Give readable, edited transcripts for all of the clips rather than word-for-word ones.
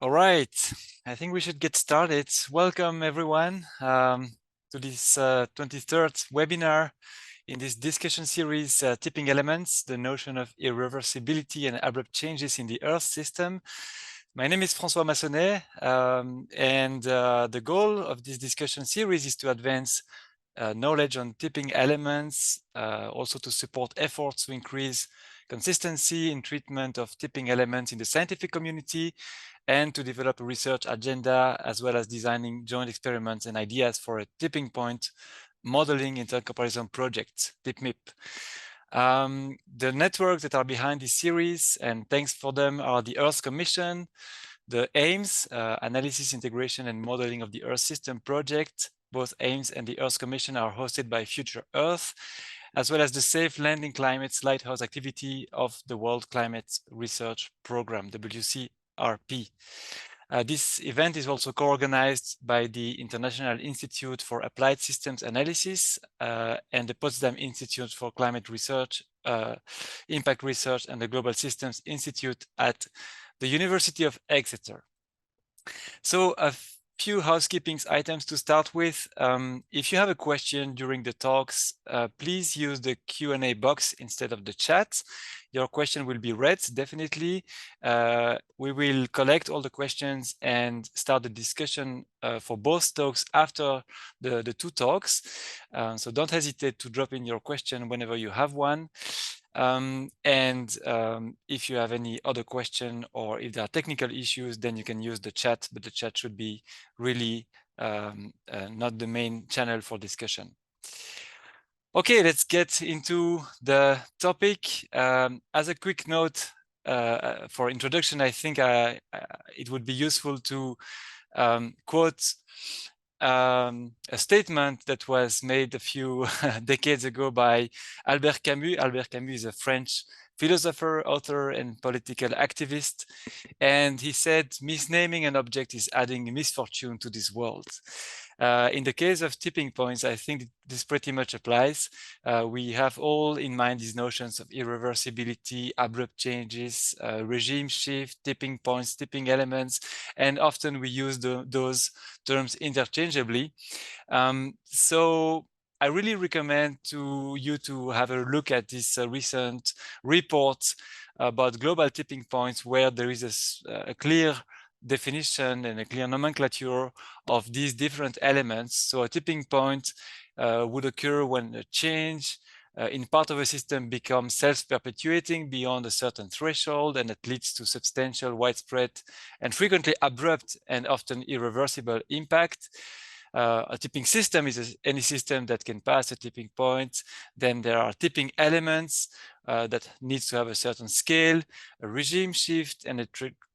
All right, I think we should get started. Welcome everyone to this 23rd webinar in this discussion series, Tipping Elements, the notion of irreversibility and abrupt changes in the Earth system. My name is François Massonnet, and the goal of this discussion series is to advance knowledge on tipping elements, also to support efforts to increase consistency in treatment of tipping elements in the scientific community, and to develop a research agenda, as well as designing joint experiments and ideas for a tipping point modeling intercomparison project, TIPMIP. The networks that are behind this series, and thanks for them, are the Earth Commission, the AIMS, Analysis, Integration and Modeling of the Earth System project. Both AIMS and the Earth Commission are hosted by Future Earth, as well as the Safe Landing Climate's Lighthouse activity of the World Climate Research Program, WCRP. This event is also co-organized by the International Institute for Applied Systems Analysis and the Potsdam Institute for Climate Research, Impact Research, and the Global Systems Institute at the University of Exeter. So a few housekeeping items to start with. If you have a question during the talks, please use the Q&A box instead of the chat. Your question will be read, definitely. We will collect all the questions and start the discussion for both talks after the two talks. So don't hesitate to drop in your question whenever you have one. If you have any other question or if there are technical issues, then you can use the chat, but the chat should be really not the main channel for discussion. Okay, let's get into the topic. As a quick note for introduction, I think it would be useful to quote a statement that was made a few decades ago by Albert Camus. Albert Camus is a French philosopher, author, and political activist. And he said, misnaming an object is adding misfortune to this world. In the case of tipping points, I think this pretty much applies. We have all in mind these notions of irreversibility, abrupt changes, regime shift, tipping points, tipping elements, and often we use those terms interchangeably. So I really recommend to you to have a look at this recent report about global tipping points, where there is a clear definition and a clear nomenclature of these different elements. So a tipping point would occur when a change in part of a system becomes self-perpetuating beyond a certain threshold, and it leads to substantial, widespread, and frequently abrupt and often irreversible impact. A tipping system is any system that can pass a tipping point. Then there are tipping elements that needs to have a certain scale, a regime shift, and a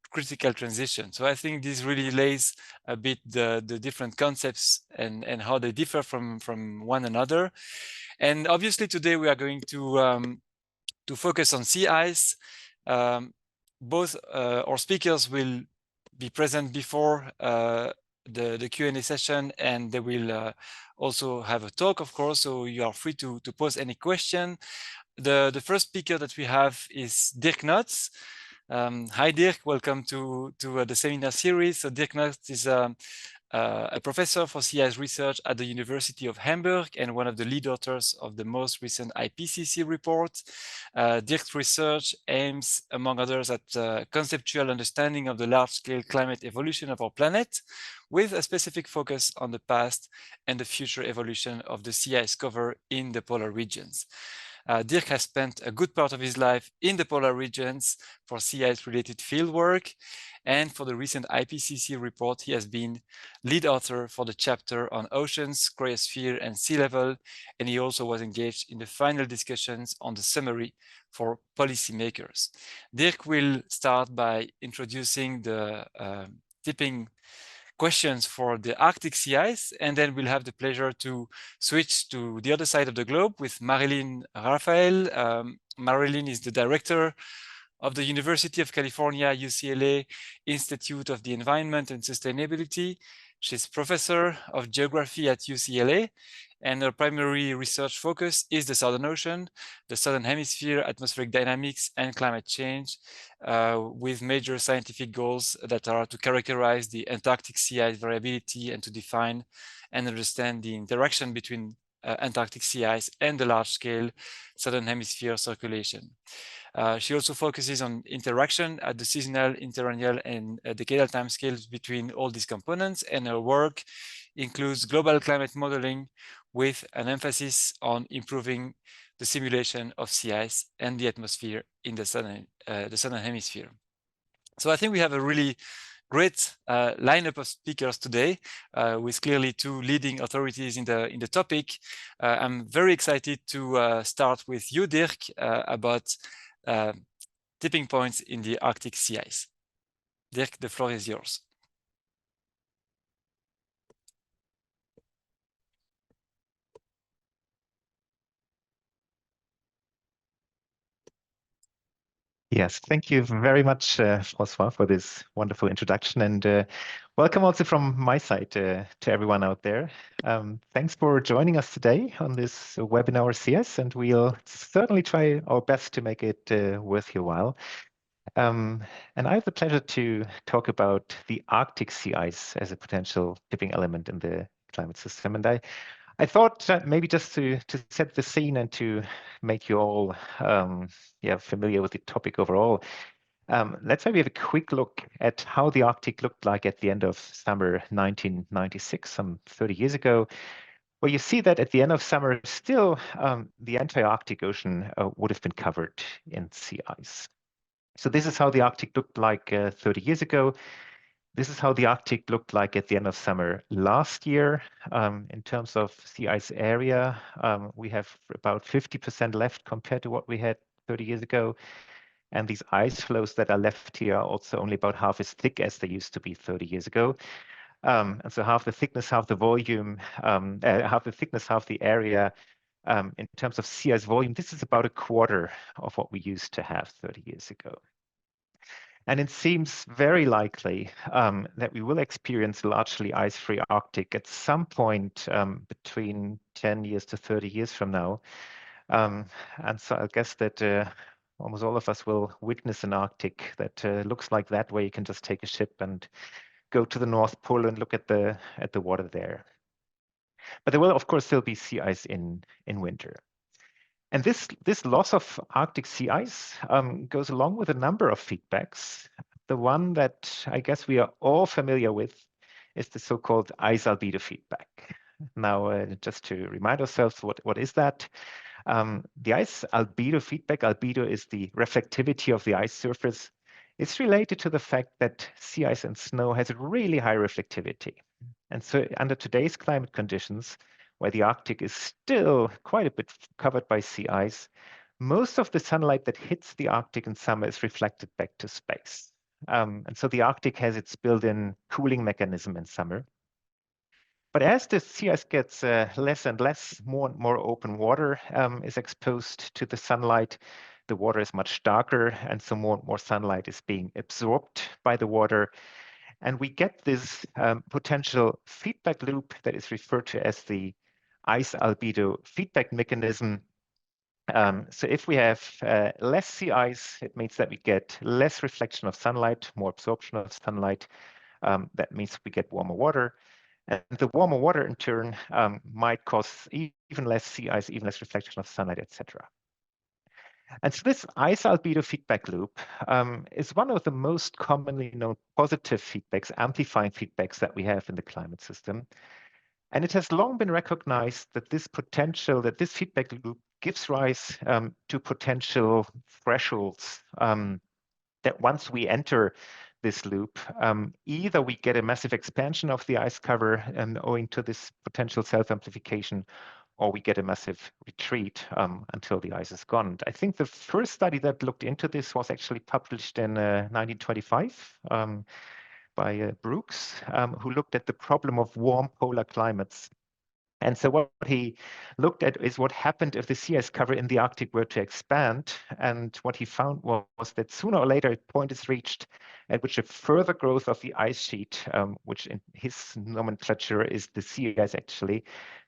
critical transition. So I think this really lays a bit the different concepts and how they differ from one another. And obviously today we are going to focus on sea ice. Both our speakers will be present before the Q&A session, and they will also have a talk, of course, so you are free to pose any question. The first speaker that we have is Dirk Notz. Hi Dirk, welcome to the seminar series. So Dirk Notz is a professor for sea ice research at the University of Hamburg and one of the lead authors of the most recent IPCC report. Dirk's research aims, among others, at conceptual understanding of the large-scale climate evolution of our planet, with a specific focus on the past and the future evolution of the sea ice cover in the polar regions. Dirk has spent a good part of his life in the polar regions for sea ice-related fieldwork, and for the recent IPCC report, he has been lead author for the chapter on oceans, cryosphere, and sea level, and he also was engaged in the final discussions on the summary for policymakers. Dirk will start by introducing the tipping questions for the Arctic sea ice, and then we'll have the pleasure to switch to the other side of the globe with Marilyn Raphael. Marilyn is the director of the University of California, UCLA Institute of the Environment and Sustainability. She's professor of geography at UCLA, And her primary research focus is the Southern Ocean, the Southern Hemisphere, atmospheric dynamics, and climate change, with major scientific goals that are to characterize the Antarctic sea ice variability and to define and understand the interaction between Antarctic sea ice and the large-scale Southern Hemisphere circulation. She also focuses on interaction at the seasonal, interannual, and decadal timescales between all these components, and her work includes global climate modeling with an emphasis on improving the simulation of sea ice and the atmosphere in the southern hemisphere. So I think we have a really great lineup of speakers today, with clearly two leading authorities in the topic. I'm very excited to start with you, Dirk, about tipping points in the Arctic sea ice. Dirk, the floor is yours. Yes, thank you very much, François, for this wonderful introduction, and welcome also from my side to everyone out there. Thanks for joining us today on this webinar CS, and we'll certainly try our best to make it worth your while. And I have the pleasure to talk about the Arctic sea ice as a potential tipping element in the climate system. And I thought that maybe just to set the scene and to make you all familiar with the topic overall, let's maybe have a quick look at how the Arctic looked like at the end of summer 1996, some 30 years ago, where you see that at the end of summer, still the entire Arctic Ocean would have been covered in sea ice. So this is how the Arctic looked like 30 years ago. This is how the Arctic looked like at the end of summer last year. In terms of sea ice area, we have about 50% left compared to what we had 30 years ago. And these ice floes that are left here are also only about half as thick as they used to be 30 years ago. And so half the thickness, half the volume, half the thickness, half the area. In terms of sea ice volume, this is about a quarter of what we used to have 30 years ago. And it seems very likely that we will experience largely ice-free Arctic at some point between 10 years to 30 years from now. And so I guess that almost all of us will witness an Arctic that looks like that, where you can just take a ship and go to the North Pole and look at the water there. But there will, of course, still be sea ice in winter. And this loss of Arctic sea ice goes along with a number of feedbacks. The one that I guess we are all familiar with is the so-called ice albedo feedback. Now, just to remind ourselves, what is that? The ice albedo feedback, albedo is the reflectivity of the ice surface. It's related to the fact that sea ice and snow has a really high reflectivity. And so under today's climate conditions, where the Arctic is still quite a bit covered by sea ice, most of the sunlight that hits the Arctic in summer is reflected back to space. And so the Arctic has its built-in cooling mechanism in summer. But as the sea ice gets less and less, more and more open water is exposed to the sunlight, the water is much darker, and so more and more sunlight is being absorbed by the water. And we get this potential feedback loop that is referred to as the ice albedo feedback mechanism. So if we have less sea ice, it means that we get less reflection of sunlight, more absorption of sunlight. That means we get warmer water. And the warmer water, in turn, might cause even less sea ice, even less reflection of sunlight, etc. And so this ice albedo feedback loop is one of the most commonly known positive feedbacks, amplifying feedbacks that we have in the climate system. And it has long been recognized that this feedback loop gives rise to potential thresholds that once we enter this loop, either we get a massive expansion of the ice cover and owing to this potential self-amplification, or we get a massive retreat until the ice is gone. I think the first study that looked into this was actually published in 1925 by Brooks, who looked at the problem of warm polar climates. And so what he looked at is what happened if the sea ice cover in the Arctic were to expand. And what he found was that sooner or later a point is reached at which a further growth of the ice sheet, which in his nomenclature is the sea ice actually,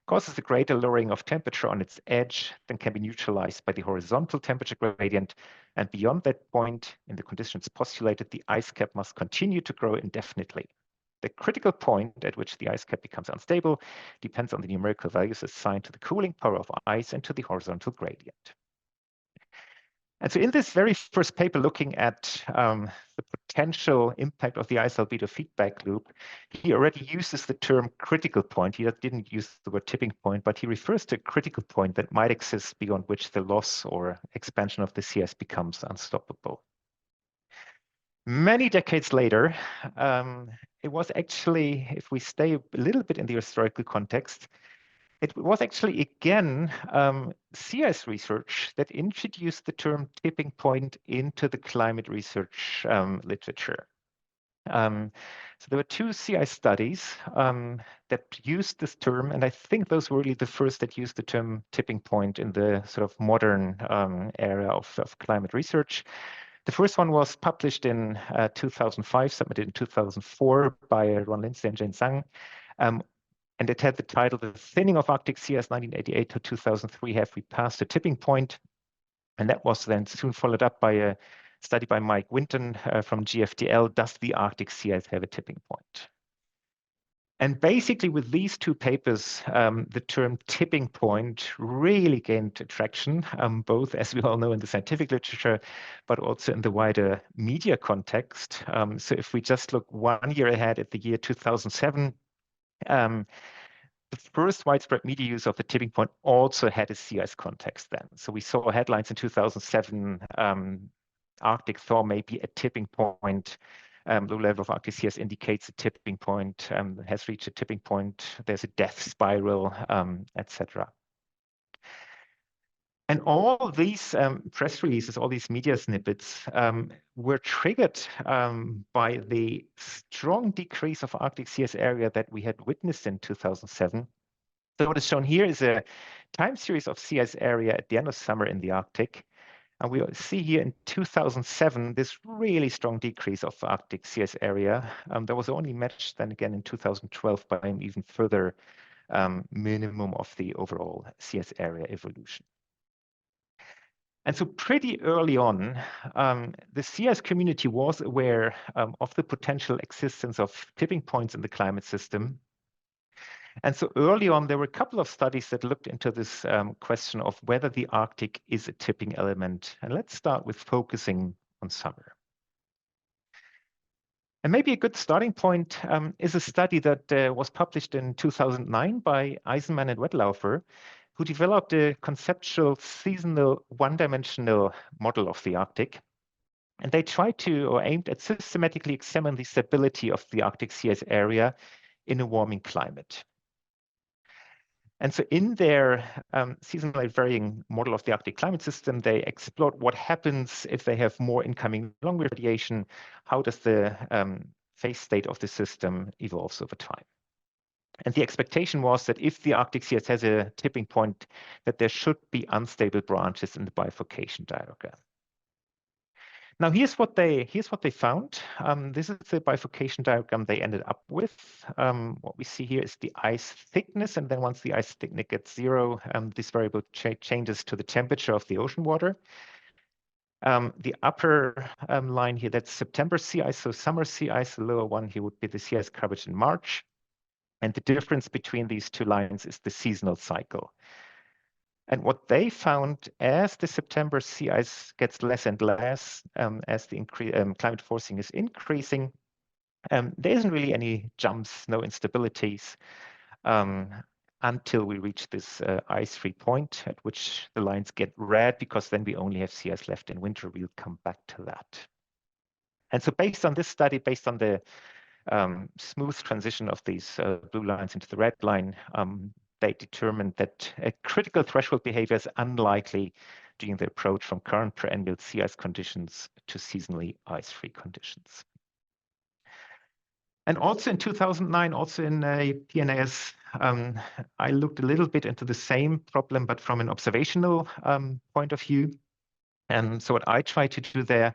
causes a greater lowering of temperature on its edge than can be neutralized by the horizontal temperature gradient. And beyond that point, in the conditions postulated, the ice cap must continue to grow indefinitely. The critical point at which the ice cap becomes unstable depends on the numerical values assigned to the cooling power of ice and to the horizontal gradient. And so in this very first paper looking at the potential impact of the ice albedo feedback loop, he already uses the term critical point. He didn't use the word tipping point, but he refers to a critical point that might exist beyond which the loss or expansion of the CS becomes unstoppable. Many decades later, it was actually, if we stay a little bit in the historical context, it was actually, again, CS research that introduced the term tipping point into the climate research literature. So there were two CI studies that used this term, and I think those were really the first that used the term tipping point in the sort of modern era of climate research. The first one was published in 2005, submitted in 2004 by Ron Lindsay and Jane Zhang. And it had the title, The Thinning of Arctic CS 1988 to 2003, Have We Passed a Tipping Point? And that was then soon followed up by a study by Mike Winton from GFDL, Does the Arctic Sea Ice Have a Tipping Point? And basically with these two papers, the term tipping point really gained traction, both, as we all know, in the scientific literature, but also in the wider media context. So if we just look 1 year ahead at the year 2007, the first widespread media use of the tipping point also had a sea ice context then. So we saw headlines in 2007, Arctic thaw may be a tipping point. Low level of Arctic sea ice indicates a tipping point, has reached a tipping point. There's a death spiral, etc. And all these press releases, all these media snippets were triggered by the strong decrease of Arctic sea ice area that we had witnessed in 2007. So what is shown here is a time series of sea ice area at the end of summer in the Arctic. And we see here in 2007, this really strong decrease of Arctic sea ice area. That was only matched then again in 2012 by an even further minimum of the overall sea ice area evolution. And so pretty early on, the sea ice community was aware of the potential existence of tipping points in the climate system. And so early on, there were a couple of studies that looked into this question of whether the Arctic is a tipping element. And let's start with focusing on summer. And maybe a good starting point is a study that was published in 2009 by Eisenman and Wettlaufer, who developed a conceptual seasonal one-dimensional model of the Arctic. And they tried to, or aimed at systematically examine the stability of the Arctic sea ice area in a warming climate. And so in their seasonally varying model of the Arctic climate system, they explored what happens if they have more incoming long-wave radiation. How does the phase state of the system evolves over time? And the expectation was that if the Arctic sea ice has a tipping point, that there should be unstable branches in the bifurcation diagram. Now, here's what they found. This is the bifurcation diagram they ended up with. What we see here is the ice thickness, and then once the ice thickness gets zero, this variable changes to the temperature of the ocean water. The upper line here, that's September sea ice, so summer sea ice. The lower one here would be the sea ice coverage in March. And the difference between these two lines is the seasonal cycle. And what they found, as the September sea ice gets less and less, as the climate forcing is increasing, there isn't really any jumps, no instabilities, until we reach this ice-free point at which the lines get red, because then we only have sea ice left in winter. We'll come back to that. And so based on this study, based on the smooth transition of these blue lines into the red line, they determined that a critical threshold behavior is unlikely during the approach from current perennial sea ice conditions to seasonally ice-free conditions. And also in 2009, also in PNAS, I looked a little bit into the same problem, but from an observational point of view. And so what I tried to do there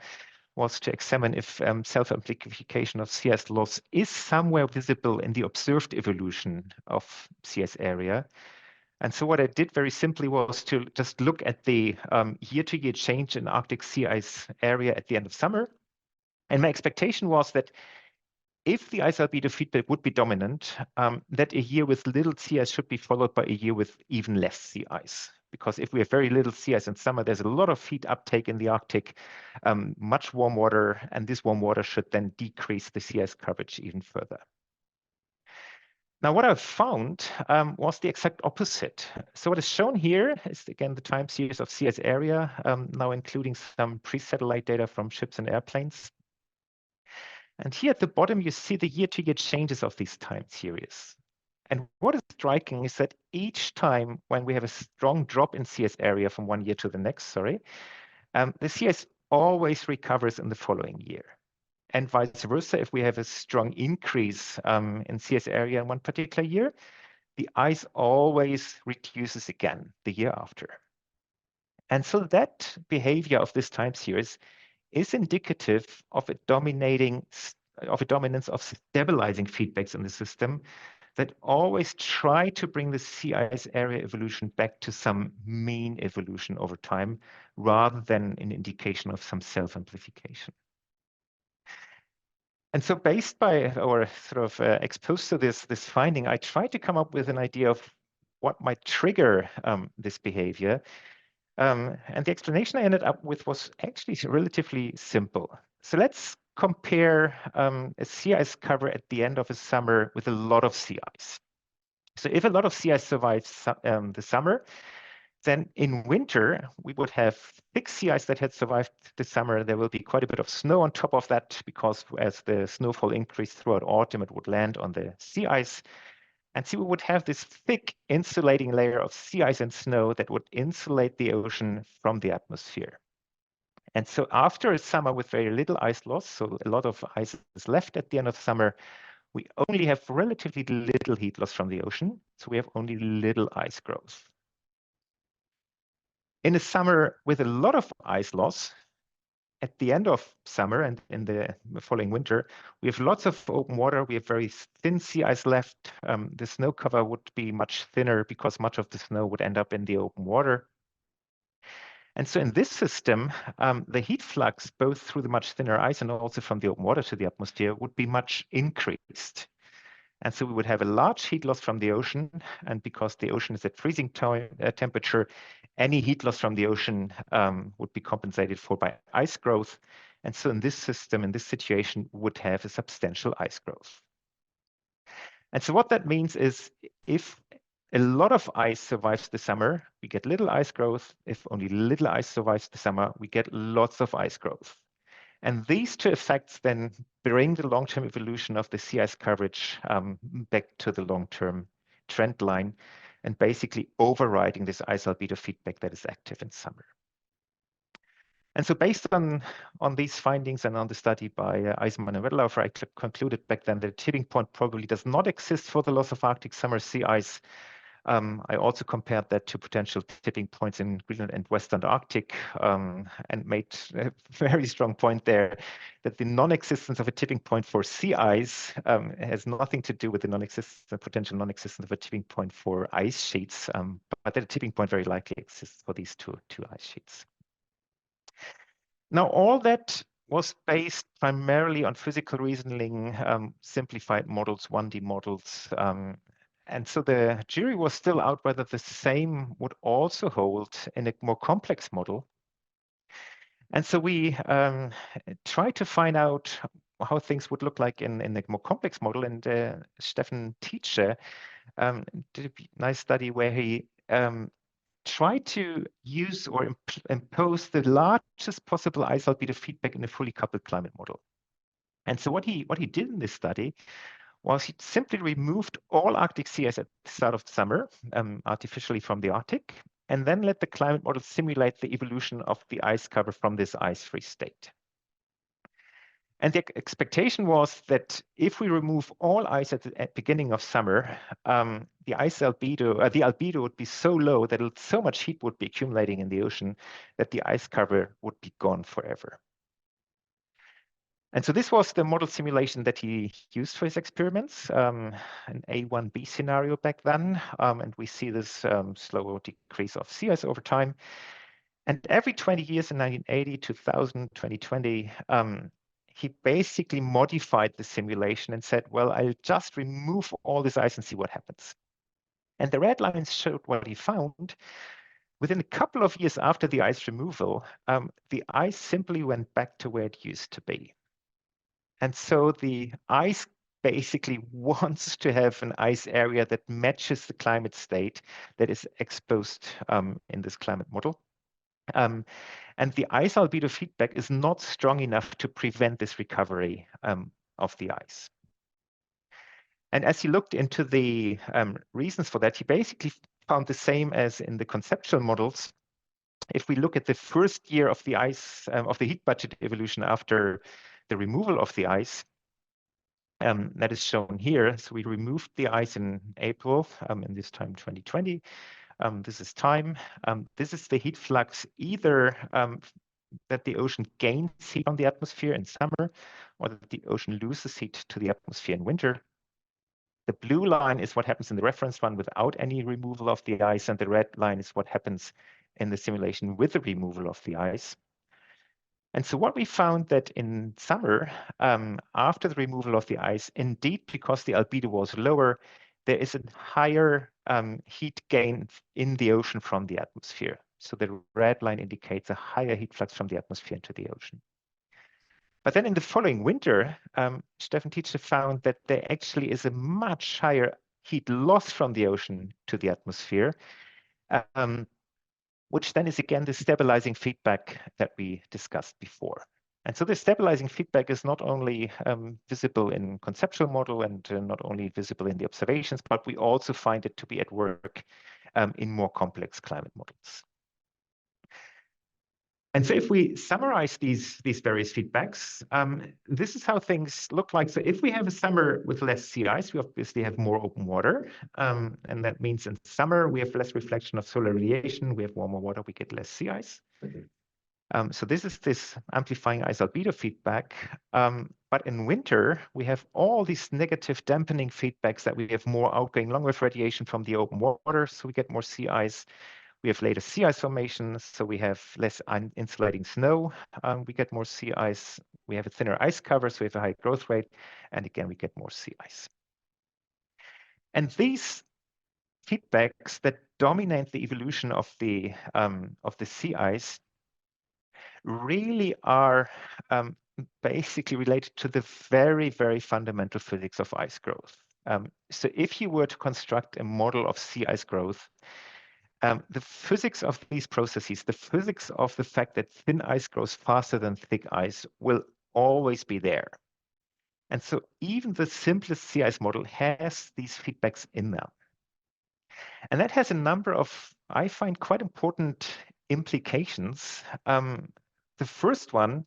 was to examine if self-amplification of sea ice loss is somewhere visible in the observed evolution of sea ice area. And so what I did very simply was to just look at the year-to-year change in Arctic sea ice area at the end of summer. And my expectation was that if the ice albedo feedback would be dominant, that a year with little sea ice should be followed by a year with even less sea ice. Because if we have very little sea ice in summer, there's a lot of heat uptake in the Arctic, much warm water, and this warm water should then decrease the sea ice coverage even further. Now, what I've found was the exact opposite. So what is shown here is, again, the time series of sea ice area, now including some pre-satellite data from ships and airplanes. And here at the bottom, you see the year-to-year changes of these time series. And what is striking is that each time when we have a strong drop in sea ice area from one year to the next, the sea ice always recovers in the following year. And vice versa, if we have a strong increase in sea ice area in one particular year, the ice always reduces again the year after. And so that behavior of this time series is indicative of a dominance of stabilizing feedbacks in the system that always try to bring the sea ice area evolution back to some mean evolution over time, rather than an indication of some self-amplification. And so based by, or sort of exposed to this finding, I tried to come up with an idea of what might trigger this behavior. And the explanation I ended up with was actually relatively simple. So let's compare a sea ice cover at the end of a summer with a lot of sea ice. So if a lot of sea ice survives the summer, then in winter, we would have thick sea ice that had survived the summer. There will be quite a bit of snow on top of that, because as the snowfall increased throughout autumn, it would land on the sea ice. And so we would have this thick insulating layer of sea ice and snow that would insulate the ocean from the atmosphere. And so after a summer with very little ice loss, so a lot of ice is left at the end of summer, we only have relatively little heat loss from the ocean. So we have only little ice growth. In a summer with a lot of ice loss, at the end of summer and in the following winter, we have lots of open water. We have very thin sea ice left. The snow cover would be much thinner because much of the snow would end up in the open water. And so in this system, the heat flux, both through the much thinner ice and also from the open water to the atmosphere, would be much increased. And so we would have a large heat loss from the ocean. And because the ocean is at freezing temperature, any heat loss from the ocean would be compensated for by ice growth. And so in this system, in this situation, would have a substantial ice growth. And so what that means is, if a lot of ice survives the summer, we get little ice growth. If only little ice survives the summer, we get lots of ice growth. And these two effects then bring the long-term evolution of the sea ice coverage back to the long-term trend line, and basically overriding this ice albedo feedback that is active in summer. And so based on these findings and on the study by Eisenman and Weddelaufer, I concluded back then that a tipping point probably does not exist for the loss of Arctic summer sea ice. I also compared that to potential tipping points in Greenland and Western Arctic, and made a very strong point there that the non-existence of a tipping point for sea ice has nothing to do with the potential non-existence of a tipping point for ice sheets, but that a tipping point very likely exists for these two ice sheets. Now, all that was based primarily on physical reasoning, simplified models, 1D models. And so the jury was still out whether the same would also hold in a more complex model. And so we tried to find out how things would look like in a more complex model. And Steffen Tietze did a nice study where he tried to use or impose the largest possible ice albedo feedback in a fully coupled climate model. And so what he did in this study was he simply removed all Arctic sea ice at the start of summer artificially from the Arctic, and then let the climate model simulate the evolution of the ice cover from this ice-free state. And the expectation was that if we remove all ice at the beginning of summer, the albedo would be so low that so much heat would be accumulating in the ocean that the ice cover would be gone forever. And so this was the model simulation that he used for his experiments, an A1B scenario back then. And we see this slow decrease of sea ice over time. And every 20 years in 1980, 2000, 2020, he basically modified the simulation and said, well, I'll just remove all this ice and see what happens. And the red lines showed what he found. Within a couple of years after the ice removal, the ice simply went back to where it used to be. And so the ice basically wants to have an ice area that matches the climate state that is exposed in this climate model. And the ice albedo feedback is not strong enough to prevent this recovery of the ice. And as he looked into the reasons for that, he basically found the same as in the conceptual models. If we look at the first year of the ice, of the heat budget evolution after the removal of the ice, that is shown here. So we removed the ice in April, in this time 2020. This is time. This is the heat flux either that the ocean gains heat from the atmosphere in summer or that the ocean loses heat to the atmosphere in winter. The blue line is what happens in the reference run without any removal of the ice, and the red line is what happens in the simulation with the removal of the ice. And so what we found that in summer, after the removal of the ice, indeed, because the albedo was lower, there is a higher heat gain in the ocean from the atmosphere. So the red line indicates a higher heat flux from the atmosphere into the ocean. But then in the following winter, Steffen Tietze found that there actually is a much higher heat loss from the ocean to the atmosphere, which then is again the stabilizing feedback that we discussed before. And so the stabilizing feedback is not only visible in conceptual model and not only visible in the observations, but we also find it to be at work in more complex climate models. And so if we summarize these various feedbacks, this is how things look like. So if we have a summer with less sea ice, we obviously have more open water. And that means in summer, we have less reflection of solar radiation. We have warmer water, we get less sea ice. So this is this amplifying ice albedo feedback. But in winter, we have all these negative dampening feedbacks that we have more outgoing long-wave radiation from the open water, so we get more sea ice. We have later sea ice formations, so we have less insulating snow. We get more sea ice. We have a thinner ice cover, so we have a high growth rate. And again, we get more sea ice. And these feedbacks that dominate the evolution of the sea ice really are basically related to the very, very fundamental physics of ice growth. So if you were to construct a model of sea ice growth, the physics of these processes, the physics of the fact that thin ice grows faster than thick ice will always be there. And so even the simplest sea ice model has these feedbacks in them. And that has a number of, I find, quite important implications. The first one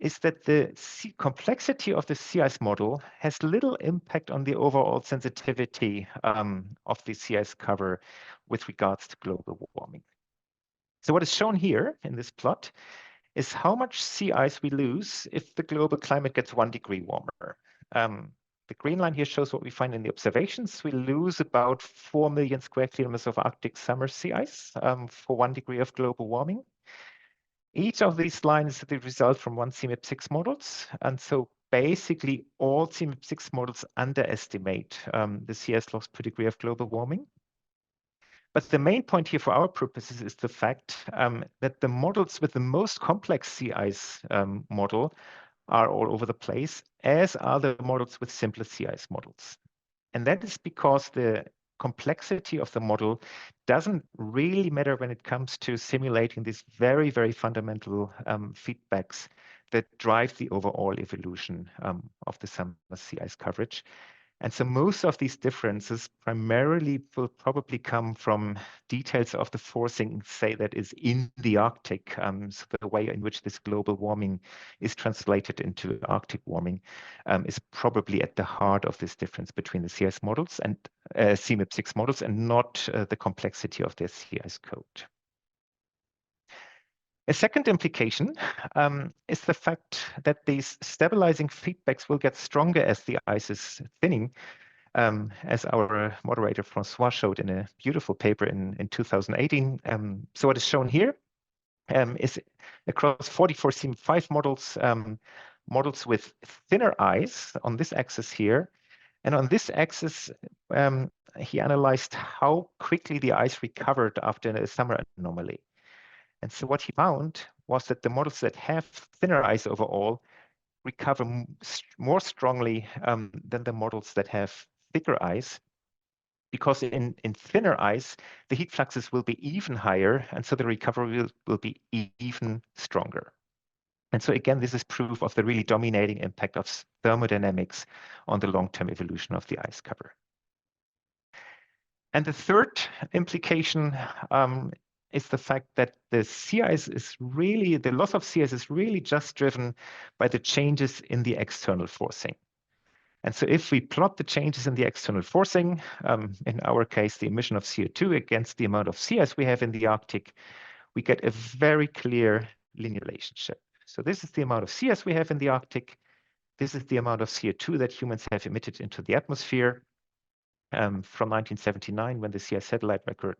is that the complexity of the sea ice model has little impact on the overall sensitivity of the sea ice cover with regards to global warming. So what is shown here in this plot is how much sea ice we lose if the global climate gets 1 degree warmer. The green line here shows what we find in the observations. We lose about 4 million square kilometers of Arctic summer sea ice for 1 degree of global warming. Each of these lines is the result from one CMIP6 models. And so basically all CMIP6 models underestimate the sea ice loss per degree of global warming. But the main point here for our purposes is the fact that the models with the most complex sea ice model are all over the place, as are the models with simpler sea ice models. And that is because the complexity of the model doesn't really matter when it comes to simulating these very, very fundamental feedbacks that drive the overall evolution of the summer sea ice coverage. And so most of these differences primarily will probably come from details of the forcing, say, that is in the Arctic. So the way in which this global warming is translated into Arctic warming is probably at the heart of this difference between the sea ice models and CMIP6 models and not the complexity of their sea ice code. A second implication is the fact that these stabilizing feedbacks will get stronger as the ice is thinning, as our moderator François showed in a beautiful paper in 2018. So what is shown here is across 44 CM5 models, models with thinner ice on this axis here. And on this axis, he analyzed how quickly the ice recovered after a summer anomaly. And so what he found was that the models that have thinner ice overall recover more strongly than the models that have thicker ice, because in thinner ice, the heat fluxes will be even higher, and so the recovery will be even stronger. And so again, this is proof of the really dominating impact of thermodynamics on the long-term evolution of the ice cover. And the third implication is the fact that the sea ice is really, the loss of sea ice is really just driven by the changes in the external forcing. And so if we plot the changes in the external forcing, in our case, the emission of CO2 against the amount of sea ice we have in the Arctic, we get a very clear linear relationship. So this is the amount of sea ice we have in the Arctic. This is the amount of CO2 that humans have emitted into the atmosphere. From 1979, when the sea ice satellite record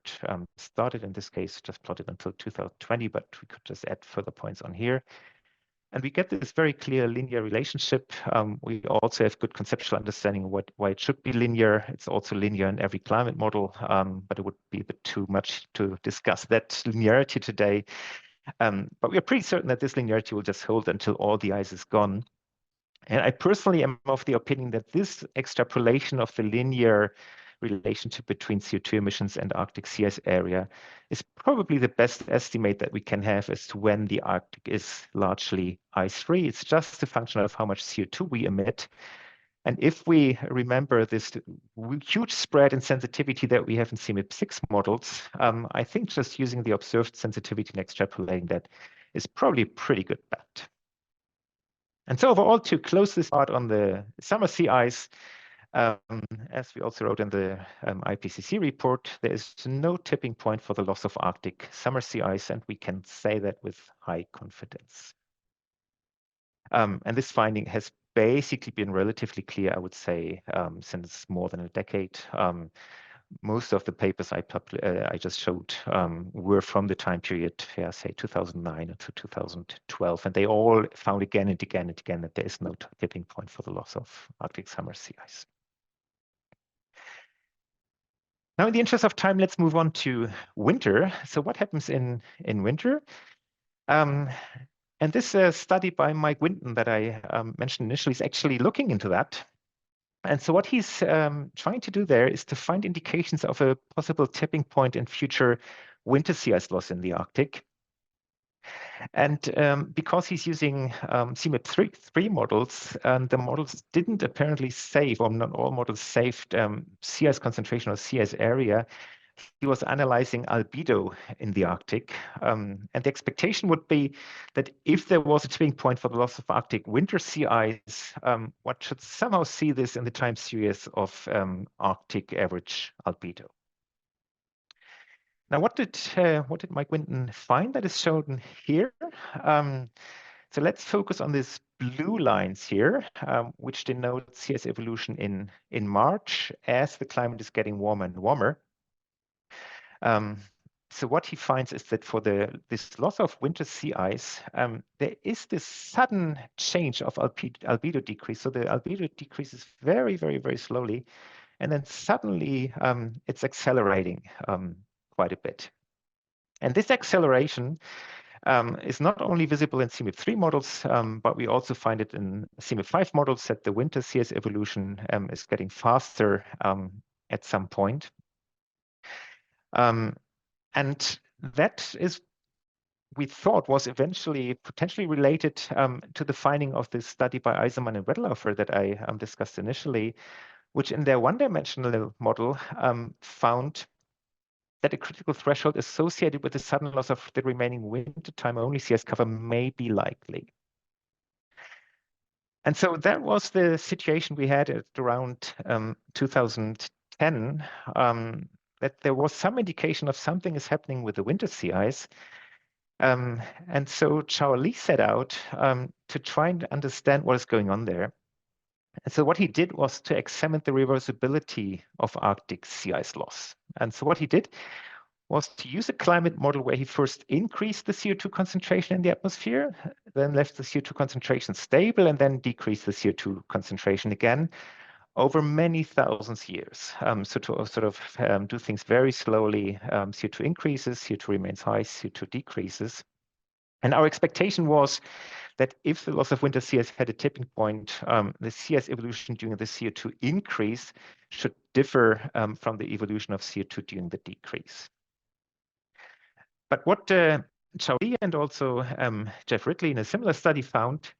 started, in this case, just plotted until 2020, but we could just add further points on here. And we get this very clear linear relationship. We also have good conceptual understanding of why it should be linear. It's also linear in every climate model, but it would be a bit too much to discuss that linearity today. But we are pretty certain that this linearity will just hold until all the ice is gone. And I personally am of the opinion that this extrapolation of the linear relationship between CO2 emissions and Arctic sea ice area is probably the best estimate that we can have as to when the Arctic is largely ice-free. It's just a function of how much CO2 we emit. And if we remember this huge spread in sensitivity that we have in CMIP6 models, I think just using the observed sensitivity and extrapolating that is probably a pretty good bet. And so overall, to close this part on the summer sea ice, as we also wrote in the IPCC report, there is no tipping point for the loss of Arctic summer sea ice, and we can say that with high confidence. And this finding has basically been relatively clear, I would say, since more than a decade. Most of the papers I just showed were from the time period, say 2009 to 2012, and they all found again and again and again that there is no tipping point for the loss of Arctic summer sea ice. Now, in the interest of time, let's move on to winter. So what happens in winter? And this study by Mike Winton that I mentioned initially is actually looking into that. And so what he's trying to do there is to find indications of a possible tipping point in future winter sea ice loss in the Arctic. And because he's using CMIP3 models, the models didn't apparently save, or not all models saved, sea ice concentration or sea ice area. He was analyzing albedo in the Arctic. And the expectation would be that if there was a tipping point for the loss of Arctic winter sea ice, one should somehow see this in the time series of Arctic average albedo. Now, what did Mike Winton find? That is shown here. So let's focus on these blue lines here, which denote sea ice evolution in March as the climate is getting warmer and warmer. So what he finds is that for this loss of winter sea ice, there is this sudden change of albedo decrease. So the albedo decreases very, very, very slowly. And then suddenly it's accelerating quite a bit. And this acceleration is not only visible in CMIP3 models, but we also find it in CMIP5 models that the winter sea ice evolution is getting faster at some point. And that is, we thought, was eventually potentially related to the finding of this study by Eisenman and Wedlaufer that I discussed initially, which in their one-dimensional model found that a critical threshold associated with the sudden loss of the remaining wintertime only sea ice cover may be likely. And so that was the situation we had at around 2010, that there was some indication of something is happening with the winter sea ice. And so Chao Li set out to try and understand what is going on there. And so what he did was to examine the reversibility of Arctic sea ice loss. And so what he did was to use a climate model where he first increased the CO2 concentration in the atmosphere, then left the CO2 concentration stable, and then decreased the CO2 concentration again over many thousands years. So to sort of do things very slowly, CO2 increases, CO2 remains high, CO2 decreases. And our expectation was that if the loss of winter sea ice had a tipping point, the sea ice evolution during the CO2 increase should differ from the evolution of CO2 during the decrease. But what Chao Li and also Jeff Ridley in a similar study found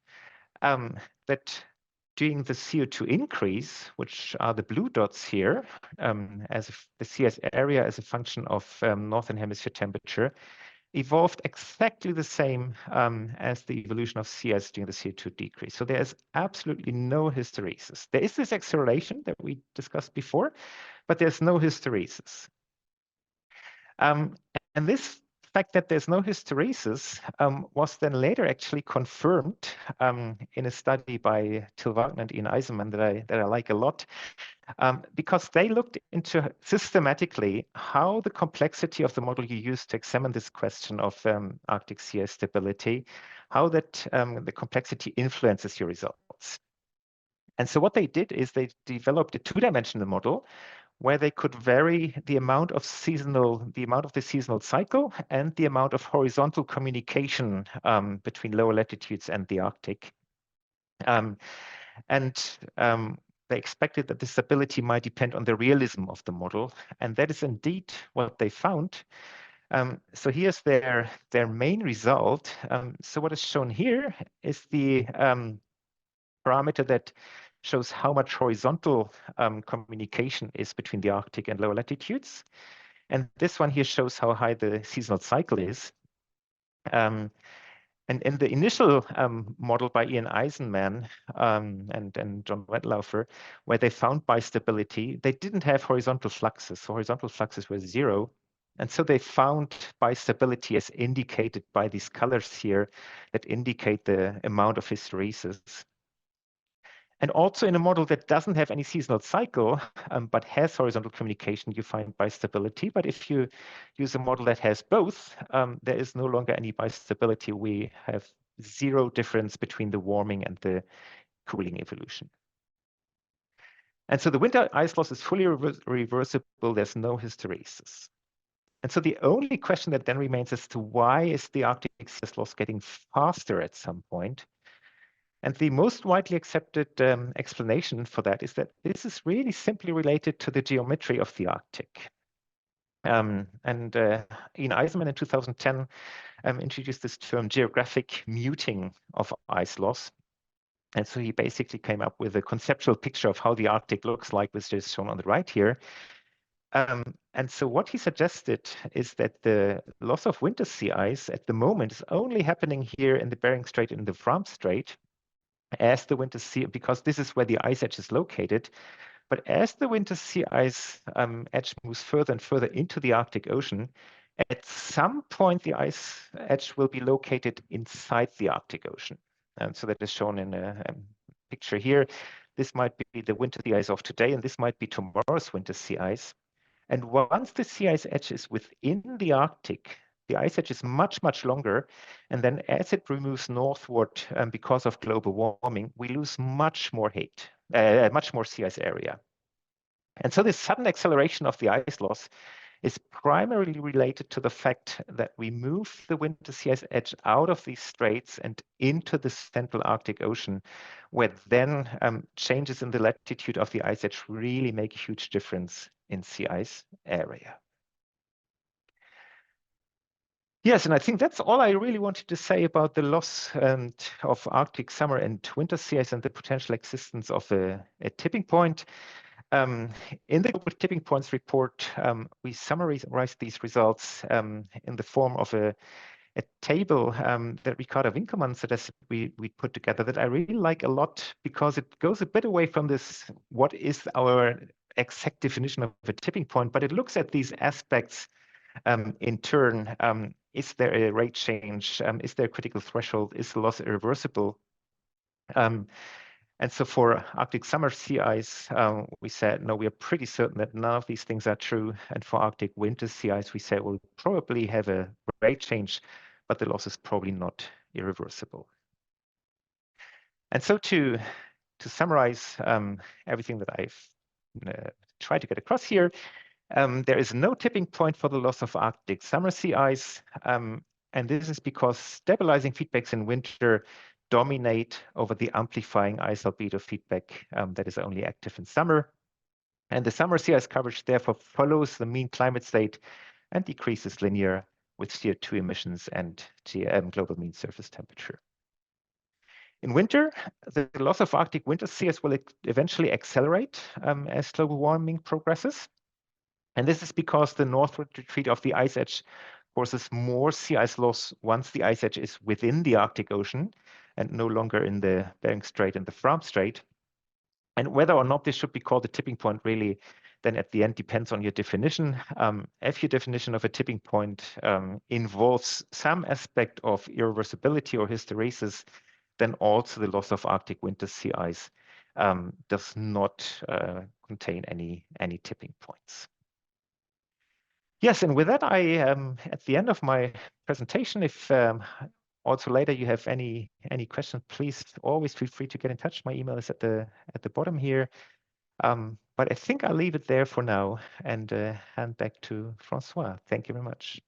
that during the CO2 increase, which are the blue dots here, as the sea ice area as a function of northern hemisphere temperature, evolved exactly the same as the evolution of sea ice during the CO2 decrease. So there's absolutely no hysteresis. There is this acceleration that we discussed before, but there's no hysteresis. And this fact that there's no hysteresis was then later actually confirmed in a study by Till Wagner and Ian Eisenman that I like a lot, because they looked into systematically how the complexity of the model you use to examine this question of Arctic sea ice stability, how that the complexity influences your results. And so what they did is they developed a two-dimensional model where they could vary the amount of the seasonal cycle and the amount of horizontal communication between lower latitudes and the Arctic. They expected that the stability might depend on the realism of the model, and that is indeed what they found. So here's their main result. So what is shown here is the parameter that shows how much horizontal communication is between the Arctic and lower latitudes. And this one here shows how high the seasonal cycle is. And in the initial model by Ian Eisenman and John Wetlaufer, where they found bistability, they didn't have horizontal fluxes. So horizontal fluxes were 0. And so they found bistability as indicated by these colors here that indicate the amount of hysteresis. And also in a model that doesn't have any seasonal cycle, but has horizontal communication, you find bistability. But if you use a model that has both, there is no longer any bistability. We have 0 difference between the warming and the cooling evolution. And so the winter ice loss is fully reversible. There's no hysteresis. And so the only question that then remains as to why is the Arctic sea ice loss getting faster at some point? And the most widely accepted explanation for that is that this is really simply related to the geometry of the Arctic. Ian Eisenman in 2010 introduced this term geographic muting of ice loss. And so he basically came up with a conceptual picture of how the Arctic looks like, which is shown on the right here. And so what he suggested is that the loss of winter sea ice at the moment is only happening here in the Bering Strait and the Fram Strait, as the winter sea, because this is where the ice edge is located. But as the winter sea ice edge moves further and further into the Arctic Ocean, at some point the ice edge will be located inside the Arctic Ocean. And so that is shown in a picture here. This might be the winter sea ice of today, and this might be tomorrow's winter sea ice. And once the sea ice edge is within the Arctic, the ice edge is much, much longer. And then as it moves northward because of global warming, we lose much more sea ice area. And so this sudden acceleration of the ice loss is primarily related to the fact that we move the winter sea ice edge out of these straits and into the central Arctic Ocean, where then changes in the latitude of the ice edge really make a huge difference in sea ice area. Yes, and I think that's all I really wanted to say about the loss of Arctic summer and winter sea ice and the potential existence of a tipping point. In the Global Tipping Points report, we summarized these results in the form of a table that Ricardo Winkelmann suggested we put together that I really like a lot, because it goes a bit away from this, what is our exact definition of a tipping point, but it looks at these aspects in turn. is there a rate change? Is there a critical threshold? Is the loss irreversible? And so for Arctic summer sea ice, we said, no, we are pretty certain that none of these things are true. And for Arctic winter sea ice, we said we'll probably have a rate change, but the loss is probably not irreversible. And so to summarize everything that I've tried to get across here, there is no tipping point for the loss of Arctic summer sea ice. And this is because stabilizing feedbacks in winter dominate over the amplifying ice albedo feedback that is only active in summer. And the summer sea ice coverage therefore follows the mean climate state and decreases linear with CO2 emissions and global mean surface temperature. In winter, the loss of Arctic winter sea ice will eventually accelerate as global warming progresses. And this is because the northward retreat of the ice edge causes more sea ice loss once the ice edge is within the Arctic Ocean and no longer in the Bering Strait and the Fram Strait. And whether or not this should be called a tipping point really then at the end depends on your definition. If your definition of a tipping point involves some aspect of irreversibility or hysteresis, then also the loss of Arctic winter sea ice does not contain any tipping points. Yes, and with that, I am at the end of my presentation. If also later you have any questions, please always feel free to get in touch. My email is at the bottom here. But I think I'll leave it there for now and hand back to François. Thank you very much.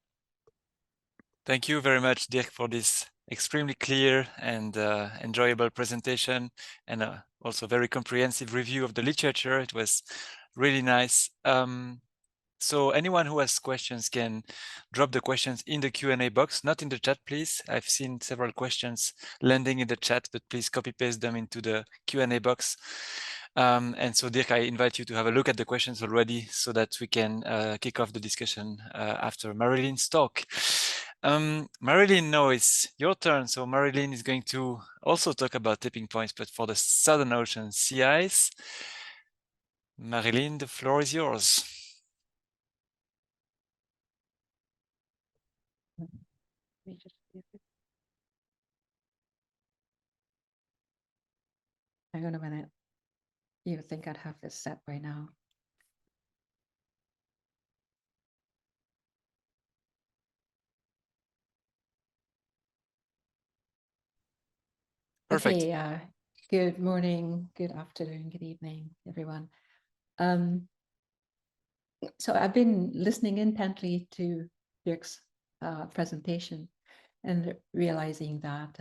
Thank you very much, Dirk, for this extremely clear and enjoyable presentation, and also very comprehensive review of the literature. It was really nice. So anyone who has questions can drop the questions in the Q&A box, not in the chat, please. I've seen several questions landing in the chat, but please copy paste them into the Q&A box. And so Dirk, I invite you to have a look at the questions already so that we can kick off the discussion after Marilyn's talk. Marilyn, no, it's your turn. So Marilyn is going to also talk about tipping points, but for the Southern Ocean sea ice. Marilyn, the floor is yours. Hang on a minute. You would think I'd have this set by now. Perfect. Okay, good morning, good afternoon, good evening, everyone. So I've been listening intently to Dirk's presentation and realizing that,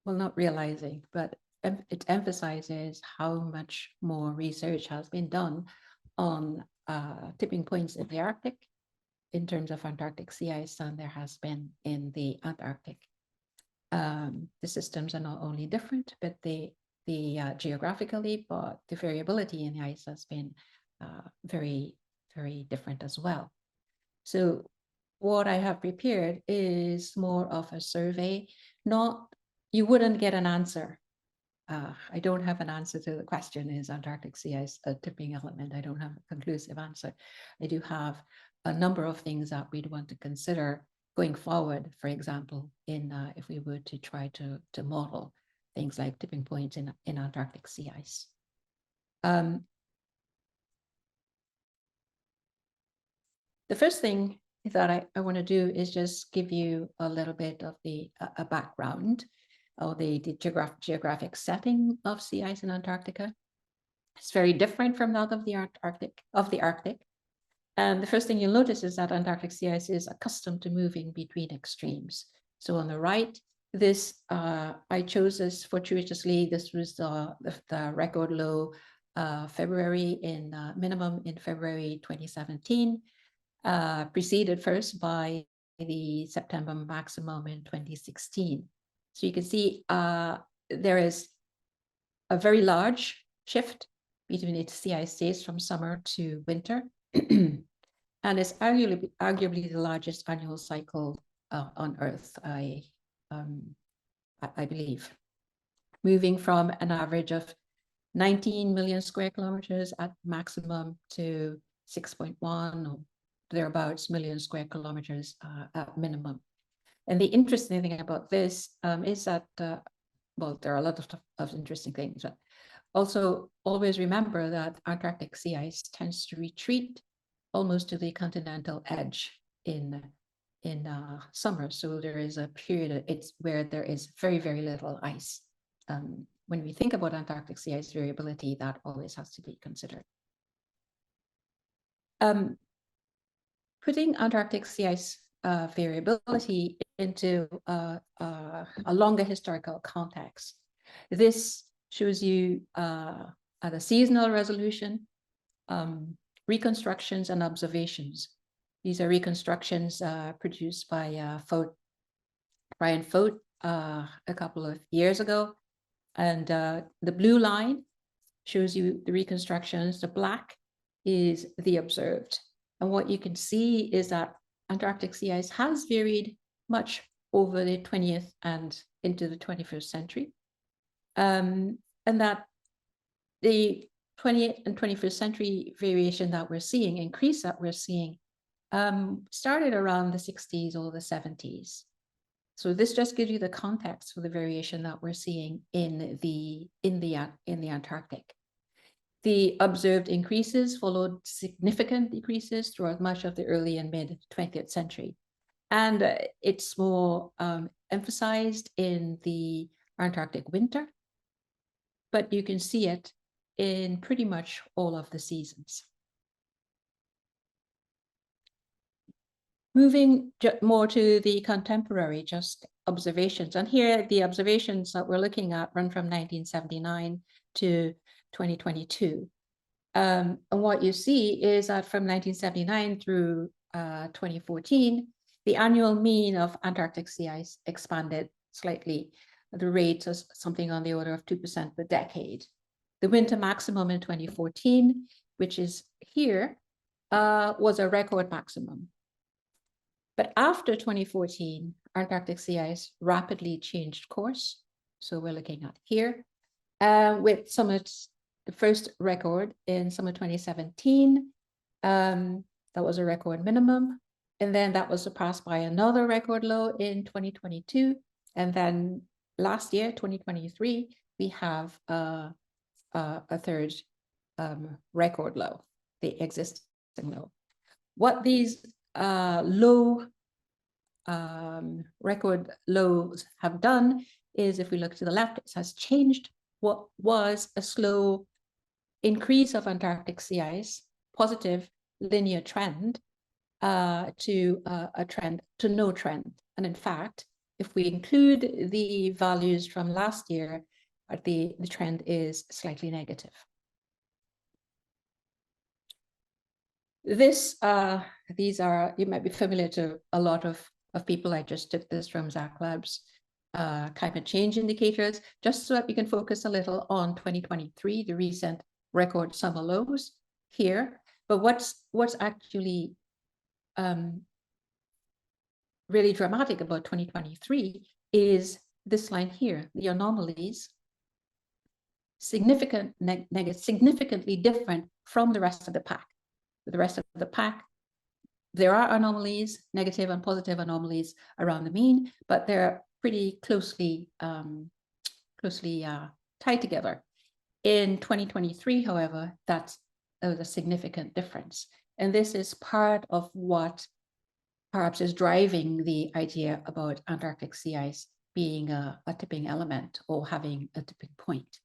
well, not realizing, but it emphasizes how much more research has been done on tipping points in the Arctic in terms of Antarctic sea ice than there has been in the Antarctic. The systems are not only different, but geographically, but the variability in the ice has been very, very different as well. So what I have prepared is more of a survey. You wouldn't get an answer. I don't have an answer to the question, is Antarctic sea ice a tipping element? I don't have a conclusive answer. I do have a number of things that we'd want to consider going forward, for example, if we were to try to model things like tipping points in Antarctic sea ice. The first thing that I want to do is just give you a little bit of a background of the geographic setting of sea ice in Antarctica. It's very different from that of the Arctic. And the first thing you'll notice is that Antarctic sea ice is accustomed to moving between extremes. So on the right, this I chose this fortuitously. This was the record low February minimum in February 2017, preceded first by the September maximum in 2016. So you can see there is a very large shift between its sea ice states from summer to winter. And it's arguably the largest annual cycle on Earth, I believe, moving from an average of 19 million square kilometers at maximum to 6.1 or thereabouts million square kilometers at minimum. And the interesting thing about this is that, well, there are a lot of interesting things, but also always remember that Antarctic sea ice tends to retreat almost to the continental edge in summer. So there is a period where there is very, very little ice. When we think about Antarctic sea ice variability, that always has to be considered. Putting Antarctic sea ice variability into a longer historical context, this shows you at a seasonal resolution, reconstructions and observations. These are reconstructions produced by Brian Fote a couple of years ago. And the blue line shows you the reconstructions. The black is the observed. And what you can see is that Antarctic sea ice has varied much over the 20th and into the 21st century. And that the 20th and 21st century variation that we're seeing, increase that we're seeing, started around the 60s or the 70s. So this just gives you the context for the variation that we're seeing in the Antarctic. The observed increases followed significant decreases throughout much of the early and mid 20th century. And it's more emphasized in the Antarctic winter, but you can see it in pretty much all of the seasons. Moving more to the contemporary, just observations. And here, the observations that we're looking at run from 1979 to 2022. And what you see is that from 1979 through 2014, the annual mean of Antarctic sea ice expanded slightly. The rate is something on the order of 2% per decade. The winter maximum in 2014, which is here, was a record maximum. But after 2014, Antarctic sea ice rapidly changed course. So we're looking at here with the first record in summer 2017. That was a record minimum. And then that was surpassed by another record low in 2022. And then last year, 2023, we have a third record low, the existing low. What these record lows have done is, if we look to the left, it has changed what was a slow increase of Antarctic sea ice, positive linear trend, to a trend to no trend. And in fact, if we include the values from last year, the trend is slightly negative. These are, you might be familiar to a lot of people. I just took this from Zach Lab's climate change indicators, just so that we can focus a little on 2023, the recent record summer lows here. But what's actually really dramatic about 2023 is this line here, the anomalies, significantly different from the rest of the pack. The rest of the pack, there are anomalies, negative and positive anomalies around the mean, but they're pretty closely tied together. In 2023, however, there was a significant difference. And this is part of what perhaps is driving the idea about Antarctic sea ice being a tipping element or having a tipping point.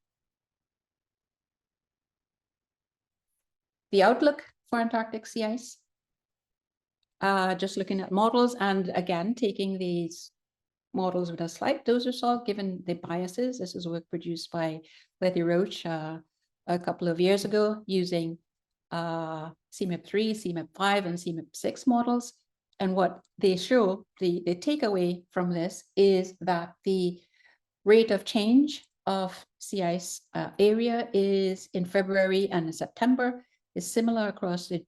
The outlook for Antarctic sea ice, just looking at models, and again, taking these models with a slight dose of salt, given the biases. This is work produced by Letty Roach a couple of years ago using CMIP3, CMIP5, and CMIP6 models. And what they show, the takeaway from this is that the rate of change of sea ice area is in February and in September is similar across the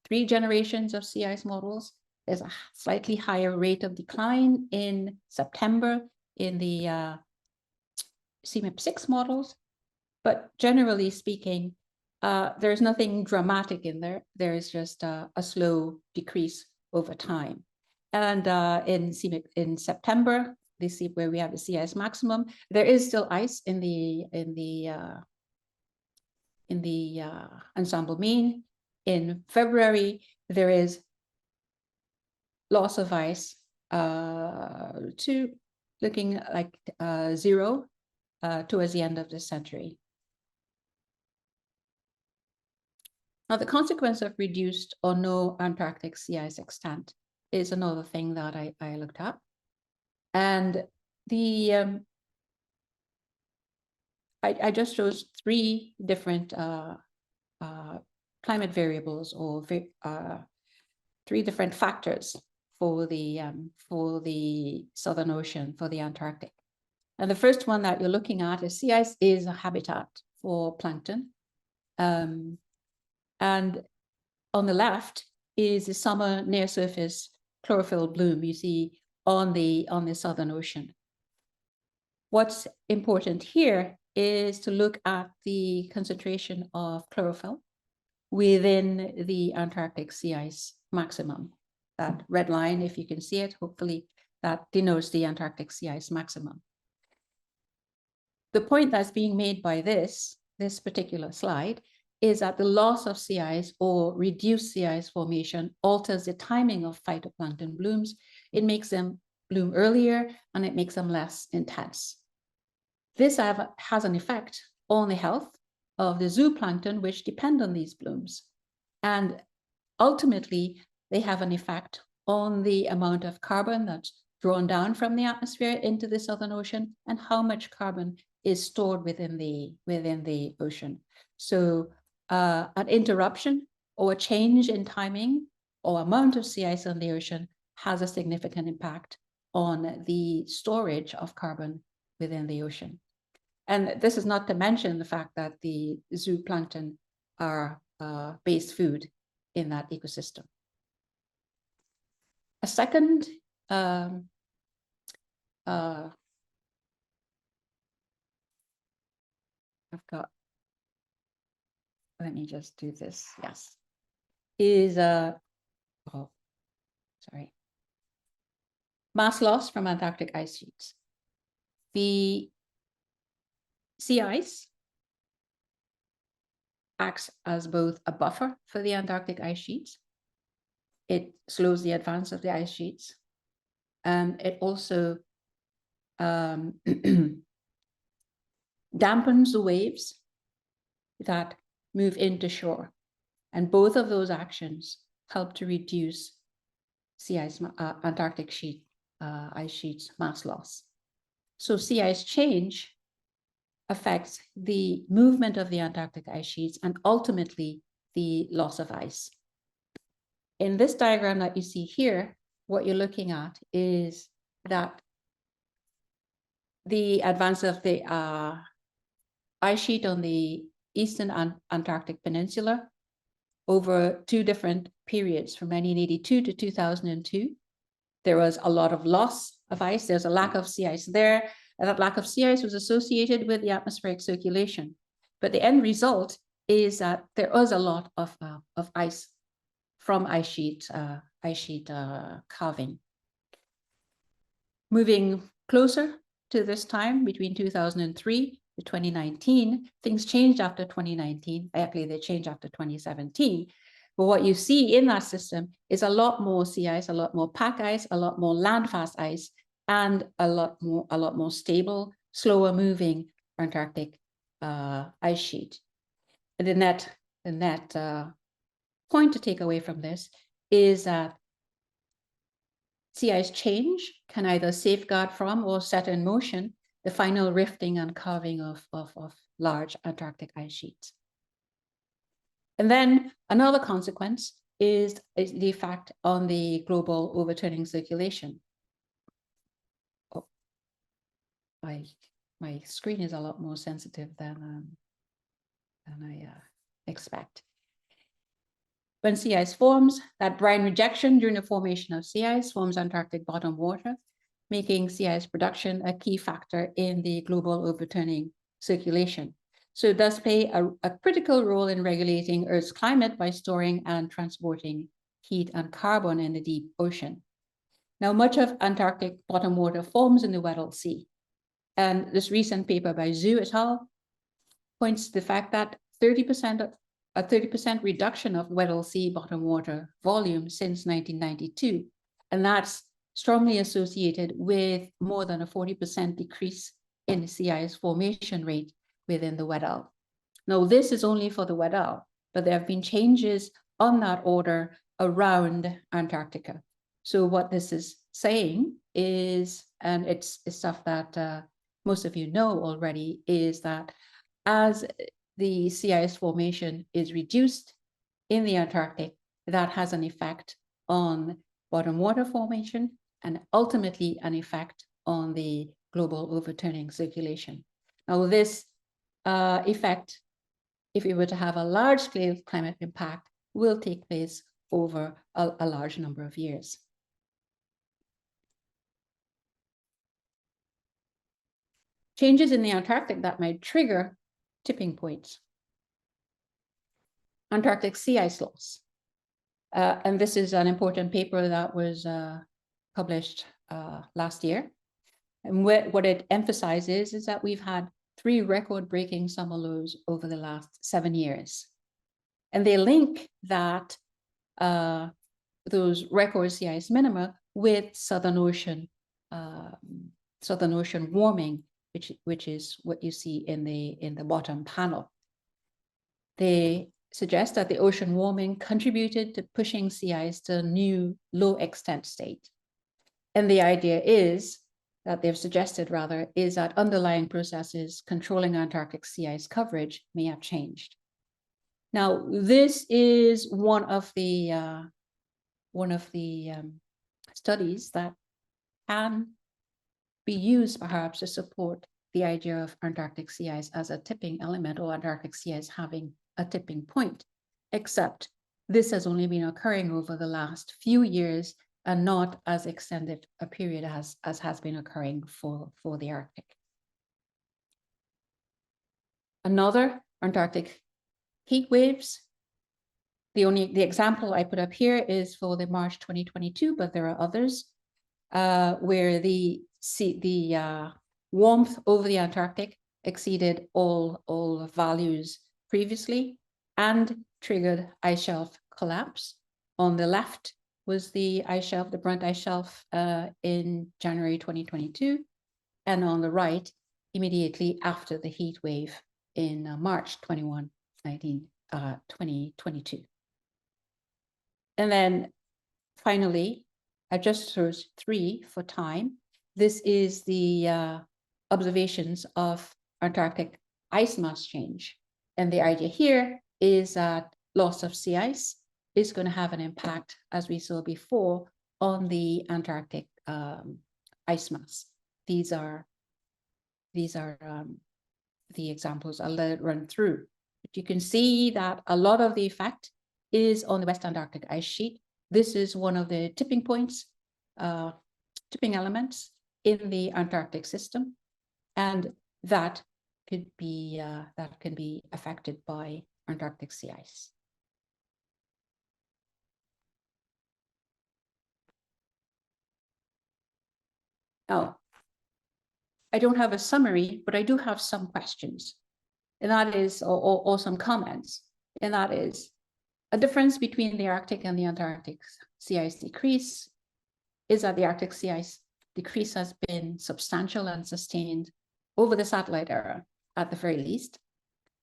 3 generations of sea ice models. There's a slightly higher rate of decline in September in the CMIP6 models, but generally speaking, there's nothing dramatic in there. There is just a slow decrease over time. And in September, this is where we have the sea ice maximum. There is still ice in the ensemble mean. In February, there is loss of ice to looking like 0 towards the end of the century. Now, the consequence of reduced or no Antarctic sea ice extent is another thing that I looked up. And the I just chose 3 different climate variables, or 3 different factors for the Southern Ocean, for the Antarctic. And the first one that you're looking at is sea ice is a habitat for plankton. And on the left is the summer near surface chlorophyll bloom you see on the Southern Ocean. What's important here is to look at the concentration of chlorophyll within the Antarctic sea ice maximum. That red line, if you can see it, hopefully that denotes the Antarctic sea ice maximum. The point that's being made by this particular slide is that the loss of sea ice or reduced sea ice formation alters the timing of phytoplankton blooms. It makes them bloom earlier and it makes them less intense. This has an effect on the health of the zooplankton, which depend on these blooms. And ultimately, they have an effect on the amount of carbon that's drawn down from the atmosphere into the Southern Ocean and how much carbon is stored within the ocean. So an interruption or a change in timing or amount of sea ice on the ocean has a significant impact on the storage of carbon within the ocean. And this is not to mention the fact that the zooplankton are base food in that ecosystem. A second let me just do this, yes, is, mass loss from Antarctic ice sheets. The sea ice acts as both a buffer for the Antarctic ice sheets. It slows the advance of the ice sheets. And it also dampens the waves that move into shore. And both of those actions help to reduce sea ice, Antarctic ice sheets mass loss. So sea ice change affects the movement of the Antarctic ice sheets and ultimately the loss of ice. In this diagram that you see here, what you're looking at is that the advance of the ice sheet on the eastern Antarctic Peninsula over 2 different periods from 1982 to 2002. There was a lot of loss of ice. There's a lack of sea ice there. And that lack of sea ice was associated with the atmospheric circulation. But the end result is that there was a lot of ice from ice sheet calving. Moving closer to this time, between 2003 to 2019, things changed after 2019. Actually, they changed after 2017. But what you see in that system is a lot more sea ice, a lot more pack ice, a lot more landfast ice, and a lot more stable, slower moving Antarctic ice sheet. The net point to take away from this is that sea ice change can either safeguard from or set in motion the final rifting and carving of large Antarctic ice sheets. And then another consequence is the effect on the global overturning circulation. Oh, my screen is a lot more sensitive than I expect. When sea ice forms, that brine rejection during the formation of sea ice forms Antarctic bottom water, making sea ice production a key factor in the global overturning circulation. So it does play a critical role in regulating Earth's climate by storing and transporting heat and carbon in the deep ocean. Now, much of Antarctic bottom water forms in the Weddell Sea. And this recent paper by Zhu et al. Points to the fact that a 30% reduction of Weddell Sea bottom water volume since 1992. And that's strongly associated with more than a 40% decrease in the sea ice formation rate within the Weddell. Now, this is only for the Weddell, but there have been changes on that order around Antarctica. So what this is saying is, and it's stuff that most of you know already, is that as the sea ice formation is reduced in the Antarctic, that has an effect on bottom water formation and ultimately an effect on the global overturning circulation. Now, this effect, if we were to have a large-scale climate impact, will take place over a large number of years. Changes in the Antarctic that might trigger tipping points. Antarctic sea ice loss. And this is an important paper that was published last year. And what it emphasizes is that we've had 3 record-breaking summer lows over the last 7 years. And they link that those record sea ice minima with Southern Ocean warming, which is what you see in the bottom panel. They suggest that the ocean warming contributed to pushing sea ice to a new low extent state. And the idea is that they've suggested rather is that underlying processes controlling Antarctic sea ice coverage may have changed. Now, this is one of the studies that can be used perhaps to support the idea of Antarctic sea ice as a tipping element, or Antarctic sea ice having a tipping point, except this has only been occurring over the last few years and not as extended a period as has been occurring for the Arctic. Another, Antarctic heat waves. The example I put up here is for the March 2022, but there are others where the warmth over the Antarctic exceeded all values previously and triggered ice shelf collapse. On the left was the ice shelf, the Brunt ice shelf in January 2022, and on the right, immediately after the heat wave in March 2022. And then finally, I just chose 3 for time. This is the observations of Antarctic ice mass change. And the idea here is that loss of sea ice is going to have an impact, as we saw before, on the Antarctic ice mass. These are the examples. I'll let it run through. But you can see that a lot of the effect is on the West Antarctic ice sheet. This is one of the tipping points, tipping elements in the Antarctic system, and that can be affected by Antarctic sea ice. Now, I don't have a summary, but I do have some questions, and that is, or some comments, and that is, a difference between the Arctic and the Antarctic sea ice decrease is that the Arctic sea ice decrease has been substantial and sustained over the satellite era, at the very least.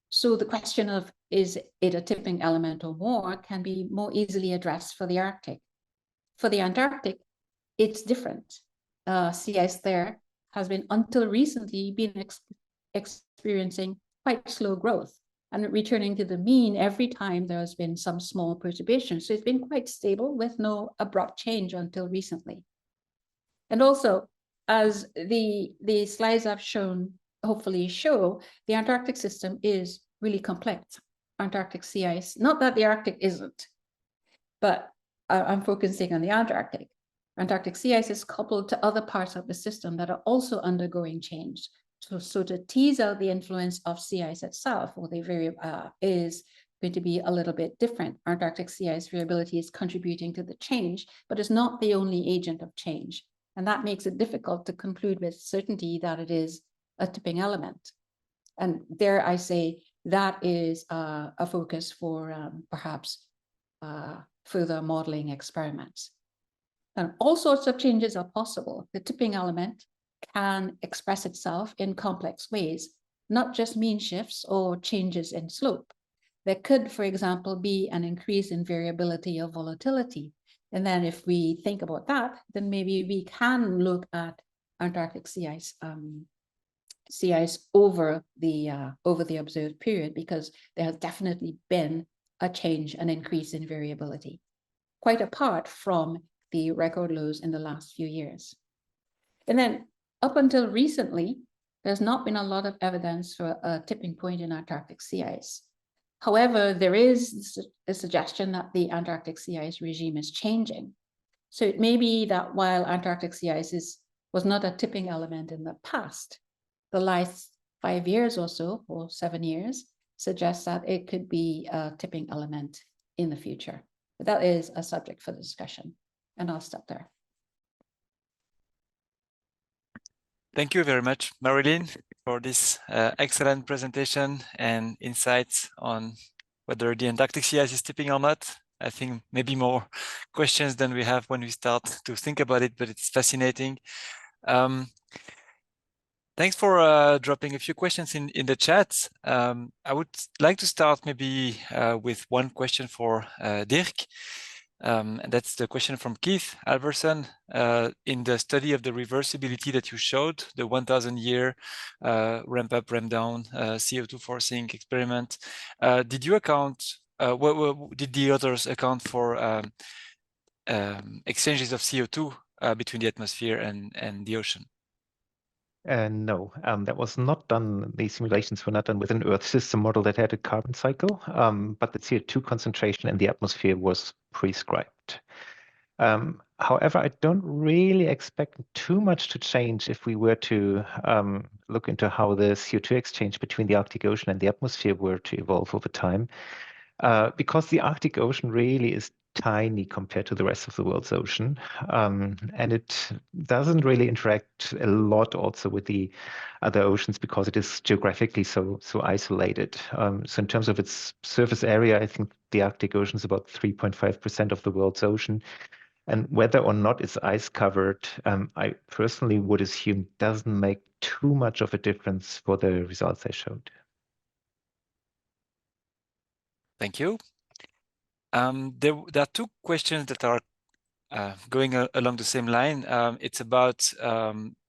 So the question of, is it a tipping element or more, can be more easily addressed for the Arctic. For the Antarctic, it's different. Sea ice there has been, until recently, been experiencing quite slow growth and returning to the mean every time there has been some small perturbation. So it's been quite stable with no abrupt change until recently. And also, as the slides I've shown hopefully show, the Antarctic system is really complex. Antarctic sea ice, not that the Arctic isn't, but I'm focusing on the Antarctic. Antarctic sea ice is coupled to other parts of the system that are also undergoing change. So to tease out the influence of sea ice itself, or the is going to be a little bit different. Antarctic sea ice variability is contributing to the change, but it's not the only agent of change. And that makes it difficult to conclude with certainty that it is a tipping element. And there I say that is a focus for perhaps further modeling experiments. And all sorts of changes are possible. The tipping element can express itself in complex ways, not just mean shifts or changes in slope. There could, for example, be an increase in variability of volatility. And then if we think about that, then maybe we can look at Antarctic sea ice over the observed period, because there has definitely been a change, an increase in variability, quite apart from the record lows in the last few years. And then up until recently, there's not been a lot of evidence for a tipping point in Antarctic sea ice. However, there is a suggestion that the Antarctic sea ice regime is changing. So it may be that while Antarctic sea ice was not a tipping element in the past, the last 5 years or so, or 7 years, suggests that it could be a tipping element in the future. But that is a subject for discussion, and I'll stop there. Thank you very much, Marilyn, for this excellent presentation and insights on whether the Antarctic sea ice is tipping or not. I think maybe more questions than we have when we start to think about it, but it's fascinating. Thanks for dropping a few questions in the chat. I would like to start maybe with one question for Dirk. And that's the question from Keith Alverson. In the study of the reversibility that you showed, the 1,000-year ramp up, ramp down CO2 forcing experiment, did you account, did the authors account for exchanges of CO2 between the atmosphere and the ocean? No, that was not done. The simulations were not done with an Earth system model that had a carbon cycle, but the CO2 concentration in the atmosphere was prescribed. However, I don't really expect too much to change if we were to look into how the CO2 exchange between the Arctic Ocean and the atmosphere were to evolve over time, because the Arctic Ocean really is tiny compared to the rest of the world's ocean, and it doesn't really interact a lot also with the other oceans because it is geographically so isolated. So in terms of its surface area, I think the Arctic Ocean is about 3.5% of the world's ocean, and whether or not it's ice covered, I personally would assume doesn't make too much of a difference for the results I showed. Thank you. There are two questions that are going along the same line. It's about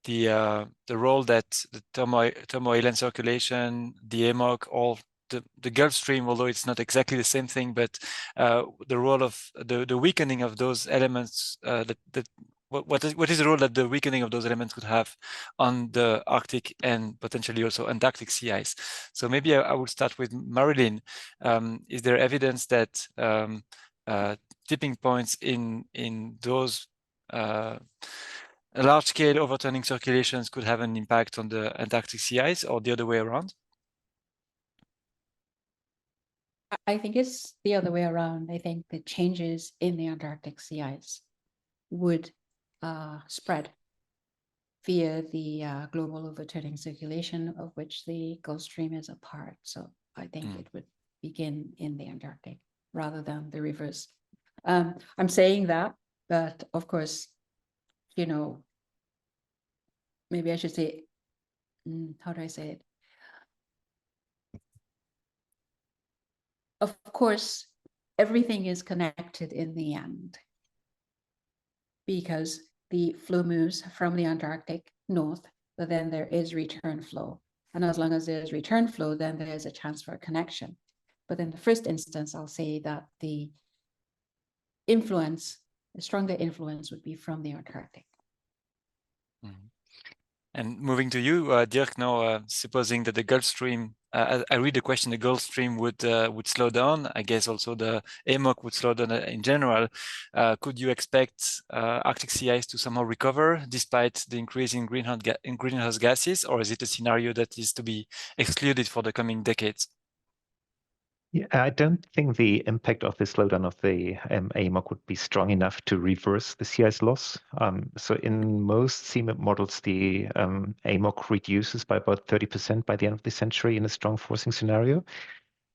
the role that the thermohaline circulation, the AMOC, or the Gulf Stream, although it's not exactly the same thing, but the role of the weakening of those elements, what is the role that the weakening of those elements could have on the Arctic and potentially also Antarctic sea ice? So maybe I would start with Marilyn. Is there evidence that tipping points in those large-scale overturning circulations could have an impact on the Antarctic sea ice, or the other way around? I think it's the other way around. I think the changes in the Antarctic sea ice would spread via the global overturning circulation, of which the Gulf Stream is a part. So I think it would begin in the Antarctic rather than the reverse. I'm saying that, but of course, you know, maybe I should say, how do I say it? Of course, everything is connected in the end, because the flow moves from the Antarctic north, but then there is return flow. And as long as there's return flow, then there is a chance for a connection. But in the first instance, I'll say that the influence, the stronger influence would be from the Antarctic. And moving to you, Dirk, now supposing that the Gulf Stream I read the question, the Gulf Stream would slow down. I guess also the AMOC would slow down in general. Could you expect Arctic sea ice to somehow recover despite the increase in greenhouse gases, or is it a scenario that is to be excluded for the coming decades? Yeah, I don't think the impact of the slowdown of the AMOC would be strong enough to reverse the sea ice loss. So in most CMIP models, the AMOC reduces by about 30% by the end of the century in a strong forcing scenario.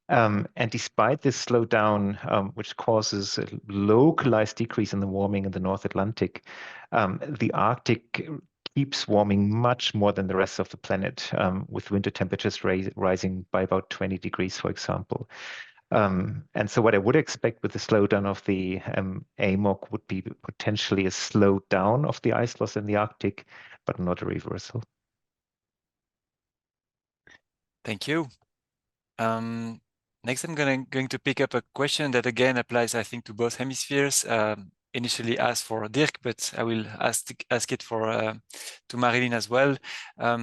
And despite this slowdown, which causes a localized decrease in the warming in the North Atlantic, the Arctic keeps warming much more than the rest of the planet, with winter temperatures rising by about 20 degrees, for example. And so what I would expect with the slowdown of the AMOC would be potentially a slowdown of the ice loss in the Arctic, but not a reversal. Thank you. Next, I'm going to pick up a question that again applies, I think, to both hemispheres. Initially asked for Dirk, but I will ask it for to Marilyn as well.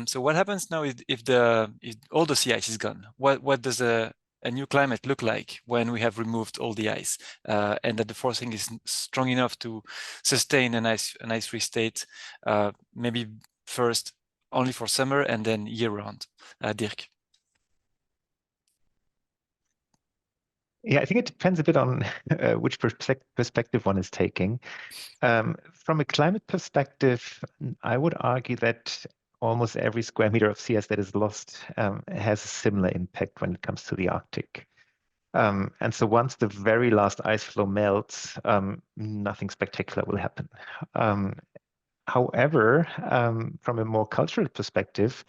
So what happens now if all the sea ice is gone? What does a new climate look like when we have removed all the ice, and that the forcing is strong enough to sustain an ice-free state, maybe first only for summer and then year-round? Dirk. Yeah, I think it depends a bit on which perspective one is taking. From a climate perspective, I would argue that almost every square meter of sea ice that is lost has a similar impact when it comes to the Arctic. And so once the very last ice floe melts, nothing spectacular will happen. However, from a more cultural perspective,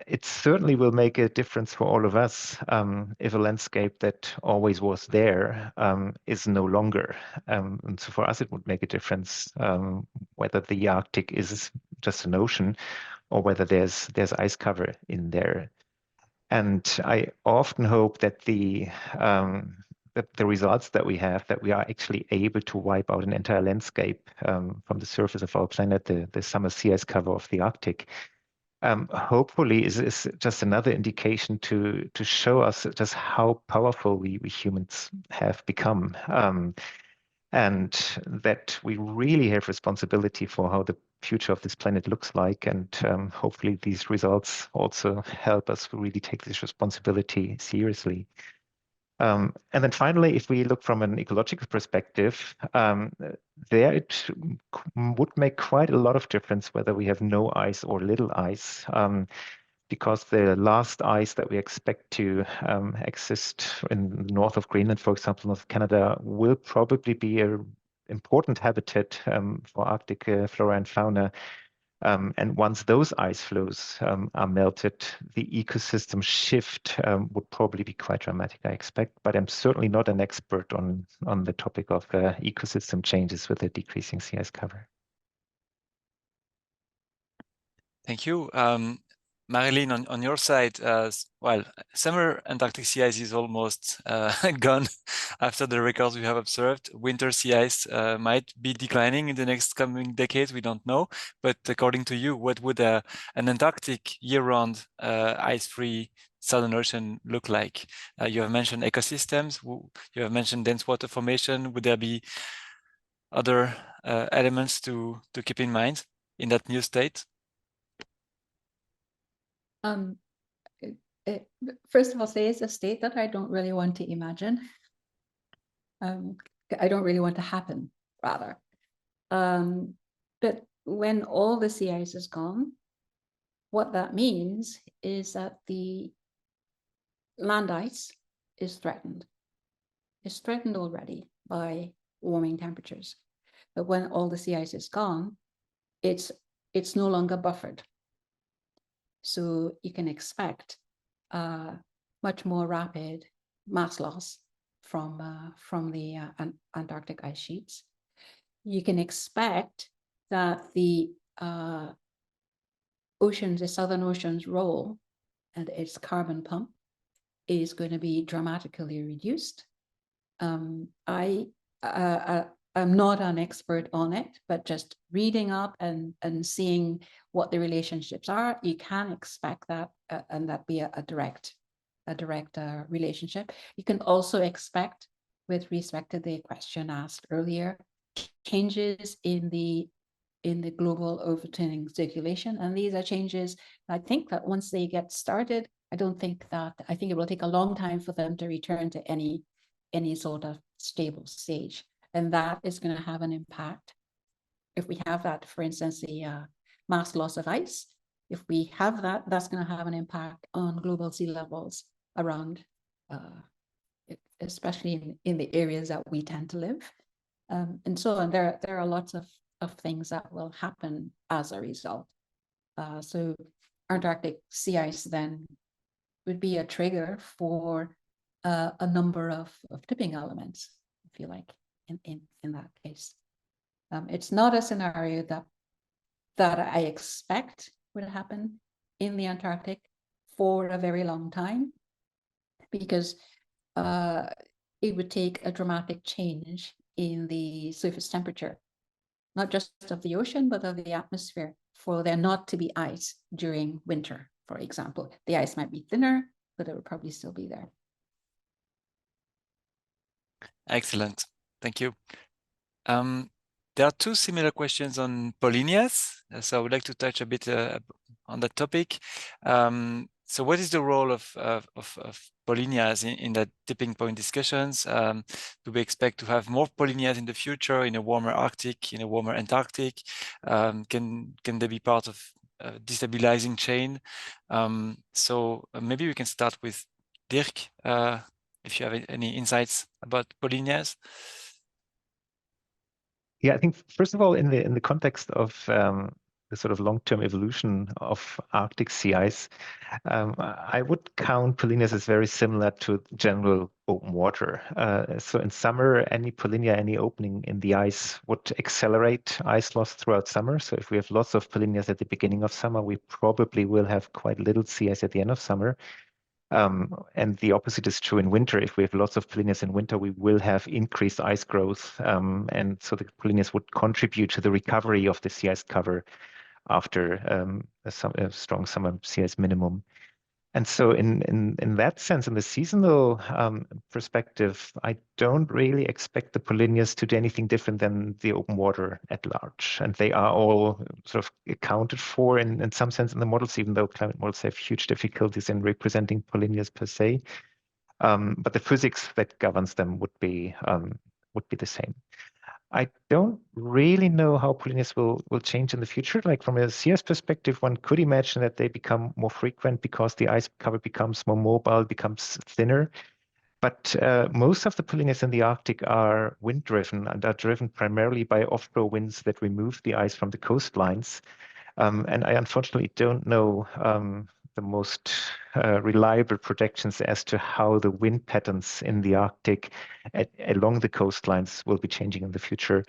it certainly will make a difference for all of us if a landscape that always was there is no longer. And so for us, it would make a difference whether the Arctic is just an ocean or whether there's ice cover in there. And I often hope that the results that we have, that we are actually able to wipe out an entire landscape from the surface of our planet, the summer sea ice cover of the Arctic, hopefully is just another indication to show us just how powerful we humans have become, and that we really have responsibility for how the future of this planet looks like. And hopefully these results also help us really take this responsibility seriously. And then finally, if we look from an ecological perspective, there it would make quite a lot of difference whether we have no ice or little ice, because the last ice that we expect to exist in the north of Greenland, for example, North Canada, will probably be an important habitat for Arctic flora and fauna. And once those ice floes are melted, the ecosystem shift would probably be quite dramatic, I expect. But I'm certainly not an expert on the topic of ecosystem changes with the decreasing sea ice cover. Thank you. Marilyn, on your side, well, summer Antarctic sea ice is almost gone after the records we have observed. Winter sea ice might be declining in the next coming decades, we don't know. But according to you, what would an Antarctic year-round ice-free Southern Ocean look like? You have mentioned ecosystems, you have mentioned dense water formation. Would there be other elements to keep in mind in that new state? First of all, say it's a state that I don't really want to imagine. I don't really want to happen, rather. But when all the sea ice is gone, what that means is that the land ice is threatened. It's threatened already by warming temperatures. But when all the sea ice is gone, it's no longer buffered. So you can expect much more rapid mass loss from the Antarctic ice sheets. You can expect that the oceans, the Southern Ocean's role and its carbon pump is going to be dramatically reduced. I'm not an expert on it, but just reading up and seeing what the relationships are, you can expect that and that be a direct relationship. You can also expect, with respect to the question asked earlier, changes in the global overturning circulation, and these are changes. I think that once they get started, I think it will take a long time for them to return to any sort of stable stage. And that is going to have an impact. If we have that, for instance, the mass loss of ice, if we have that, that's going to have an impact on global sea levels around, especially in the areas that we tend to live. And so on, there are lots of things that will happen as a result. So Antarctic sea ice then would be a trigger for a number of tipping elements, if you like, in that case. It's not a scenario that I expect would happen in the Antarctic for a very long time, because it would take a dramatic change in the surface temperature, not just of the ocean, but of the atmosphere, for there not to be ice during winter, for example. The ice might be thinner, but it would probably still be there. Excellent, thank you. There are two similar questions on polynyas, so I would like to touch a bit on that topic. So what is the role of polynyas in that tipping point discussions? Do we expect to have more polynyas in the future in a warmer Arctic, in a warmer Antarctic? Can they be part of a destabilizing chain? So maybe we can start with Dirk, if you have any insights about polynyas. Yeah, I think first of all, in the context of the sort of long-term evolution of Arctic sea ice, I would count polynyas as very similar to general open water. So in summer, any polynya, any opening in the ice would accelerate ice loss throughout summer. So if we have lots of polynyas at the beginning of summer, we probably will have quite little sea ice at the end of summer. And the opposite is true in winter. If we have lots of polynyas in winter, we will have increased ice growth. And so the polynyas would contribute to the recovery of the sea ice cover after a strong summer sea ice minimum. And so in that sense, in the seasonal perspective, I don't really expect the polynyas to do anything different than the open water at large. And they are all sort of accounted for in some sense in the models, even though climate models have huge difficulties in representing polynyas per se. But the physics that governs them would be the same. I don't really know how polynyas will change in the future. Like from a sea ice perspective, one could imagine that they become more frequent because the ice cover becomes more mobile, becomes thinner. But most of the polynyas in the Arctic are wind-driven and are driven primarily by offshore winds that remove the ice from the coastlines. And I unfortunately don't know the most reliable projections as to how the wind patterns in the Arctic along the coastlines will be changing in the future.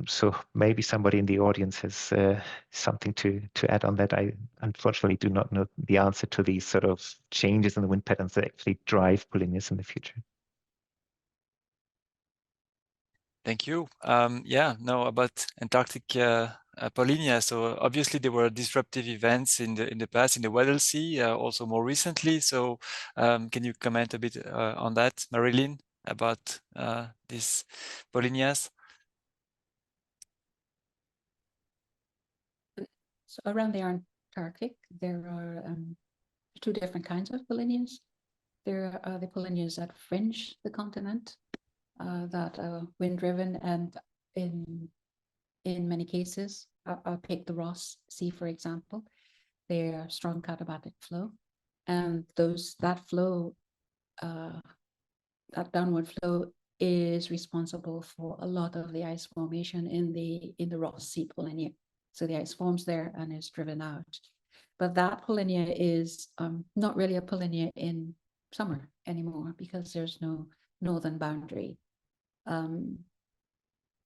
So maybe somebody in the audience has something to add on that. I unfortunately do not know the answer to these sort of changes in the wind patterns that actually drive polynyas in the future. Thank you. Yeah, no, about Antarctic polynya. So obviously there were disruptive events in the past in the Weddell Sea, also more recently. So can you comment a bit on that, Marilyn, about these polynyas? So around the Antarctic, there are two different kinds of polynyas. There are the polynyas that fringe the continent, that are wind-driven, and in many cases, I'll take the Ross Sea, for example, they're strong katabatic flow, and that flow, that downward flow is responsible for a lot of the ice formation in the Ross Sea polynya. So the ice forms there and is driven out. But that polynya is not really a polynya in summer anymore because there's no northern boundary.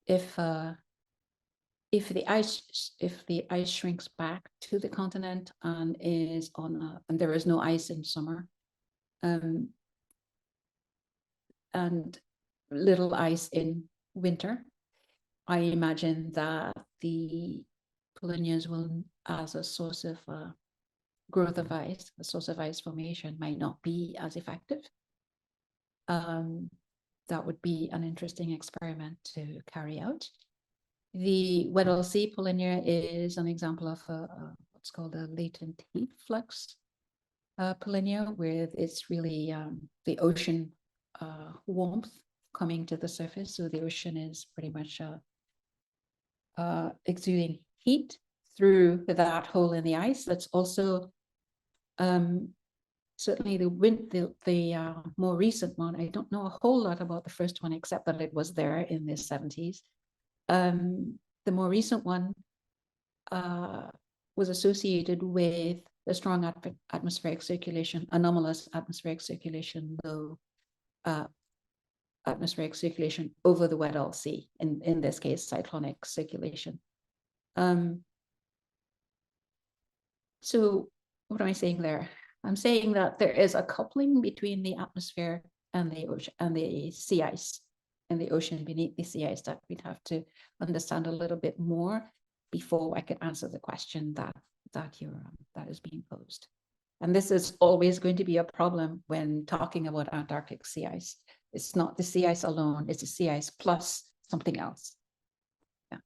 If the ice shrinks back to the continent and is and there is no ice in summer, and little ice in winter, I imagine that the polynyas will, as a source of growth of ice, a source of ice formation, might not be as effective. That would be an interesting experiment to carry out. The Weddell Sea polynya is an example of what's called a latent heat flux polynya, where it's really the ocean warmth coming to the surface. So the ocean is pretty much exuding heat through that hole in the ice. That's also certainly the more recent one. I don't know a whole lot about the first one, except that it was there in the 70s. The more recent one was associated with the strong atmospheric circulation, anomalous atmospheric circulation, low atmospheric circulation over the Weddell Sea, in this case, cyclonic circulation. So what am I saying there? I'm saying that there is a coupling between the atmosphere and the ocean and the sea ice and the ocean beneath the sea ice that we'd have to understand a little bit more before I could answer the question that is being posed. And this is always going to be a problem when talking about Antarctic sea ice. It's not the sea ice alone, it's the sea ice plus something else. Yeah.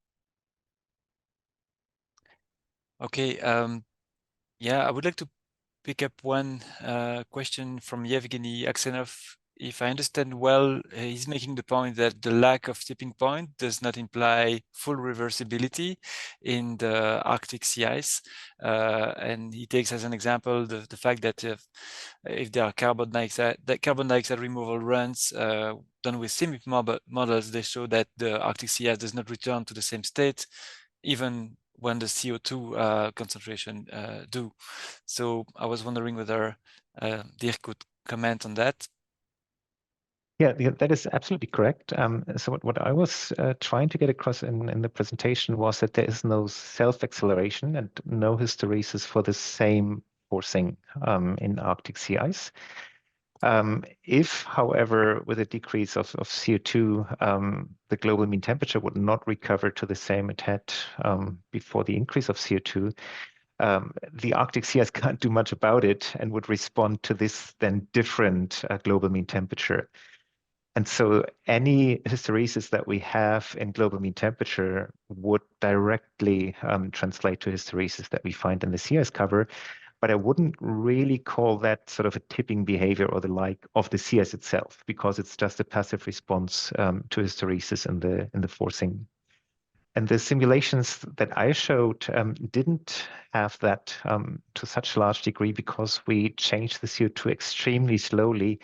Okay. Yeah, I would like to pick up one question from Yevgeny Aksenov. If I understand well, he's making the point that the lack of tipping point does not imply full reversibility in the Arctic sea ice. And he takes as an example the fact that if there are carbon dioxide removal runs done with CMIP models, they show that the Arctic sea ice does not return to the same state, even when the CO2 concentration do. So I was wondering whether Dirk could comment on that. Yeah, that is absolutely correct. So what I was trying to get across in the presentation was that there is no self-acceleration and no hysteresis for the same forcing in Arctic sea ice. If, however, with a decrease of CO2, the global mean temperature would not recover to the same it had before the increase of CO2, the Arctic sea ice can't do much about it and would respond to this then different global mean temperature. And so any hysteresis that we have in global mean temperature would directly translate to hysteresis that we find in the sea ice cover. But I wouldn't really call that sort of a tipping behavior or the like of the sea ice itself, because it's just a passive response to hysteresis in the forcing. And the simulations that I showed didn't have that to such a large degree, because we changed the CO2 extremely slowly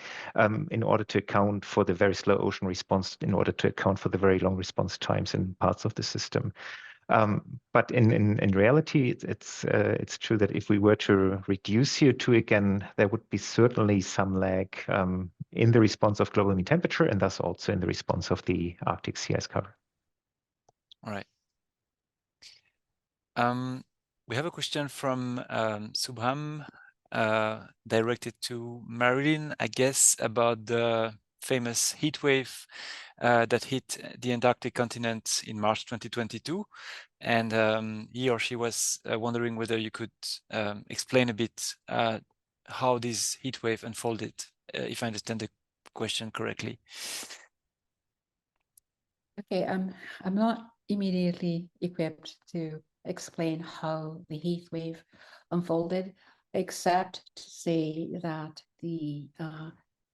in order to account for the very slow ocean response, in order to account for the very long response times in parts of the system. But in reality, it's true that if we were to reduce CO2 again, there would be certainly some lag in the response of global mean temperature, and thus also in the response of the Arctic sea ice cover. All right. We have a question from Subham directed to Marilyn, I guess, about the famous heat wave that hit the Antarctic continent in March 2022. And he or she was wondering whether you could explain a bit how this heat wave unfolded, if I understand the question correctly. Okay, I'm not immediately equipped to explain how the heat wave unfolded, except to say that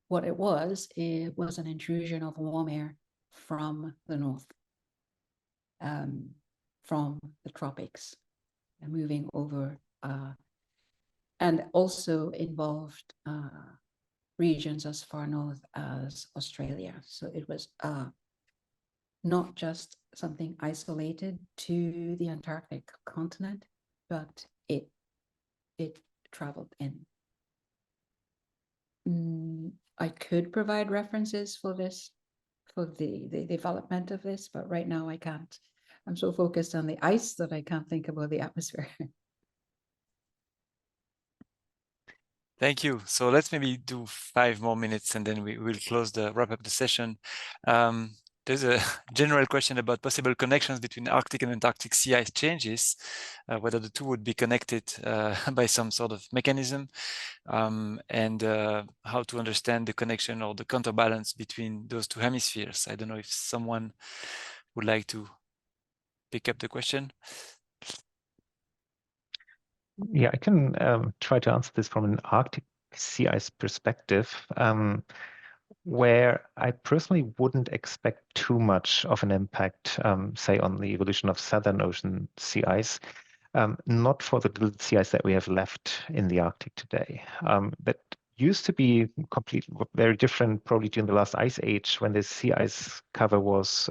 what it was an intrusion of warm air from the north, from the tropics, moving over, and also involved regions as far north as Australia. So it was not just something isolated to the Antarctic continent, but it traveled in. I could provide references for this, for the development of this, but right now I can't. I'm so focused on the ice that I can't think about the atmosphere. Thank you. So let's maybe do 5 more minutes and then we will wrap up the session. there's a general question about possible connections between Arctic and Antarctic sea ice changes, whether the two would be connected by some sort of mechanism, and how to understand the connection or the counterbalance between those two hemispheres. I don't know if someone would like to pick up the question. Yeah, I can try to answer this from an Arctic sea ice perspective, where I personally wouldn't expect too much of an impact, say, on the evolution of Southern Ocean sea ice. Not for the little sea ice that we have left in the Arctic today. That used to be very different, probably during the last ice age, when the sea ice cover was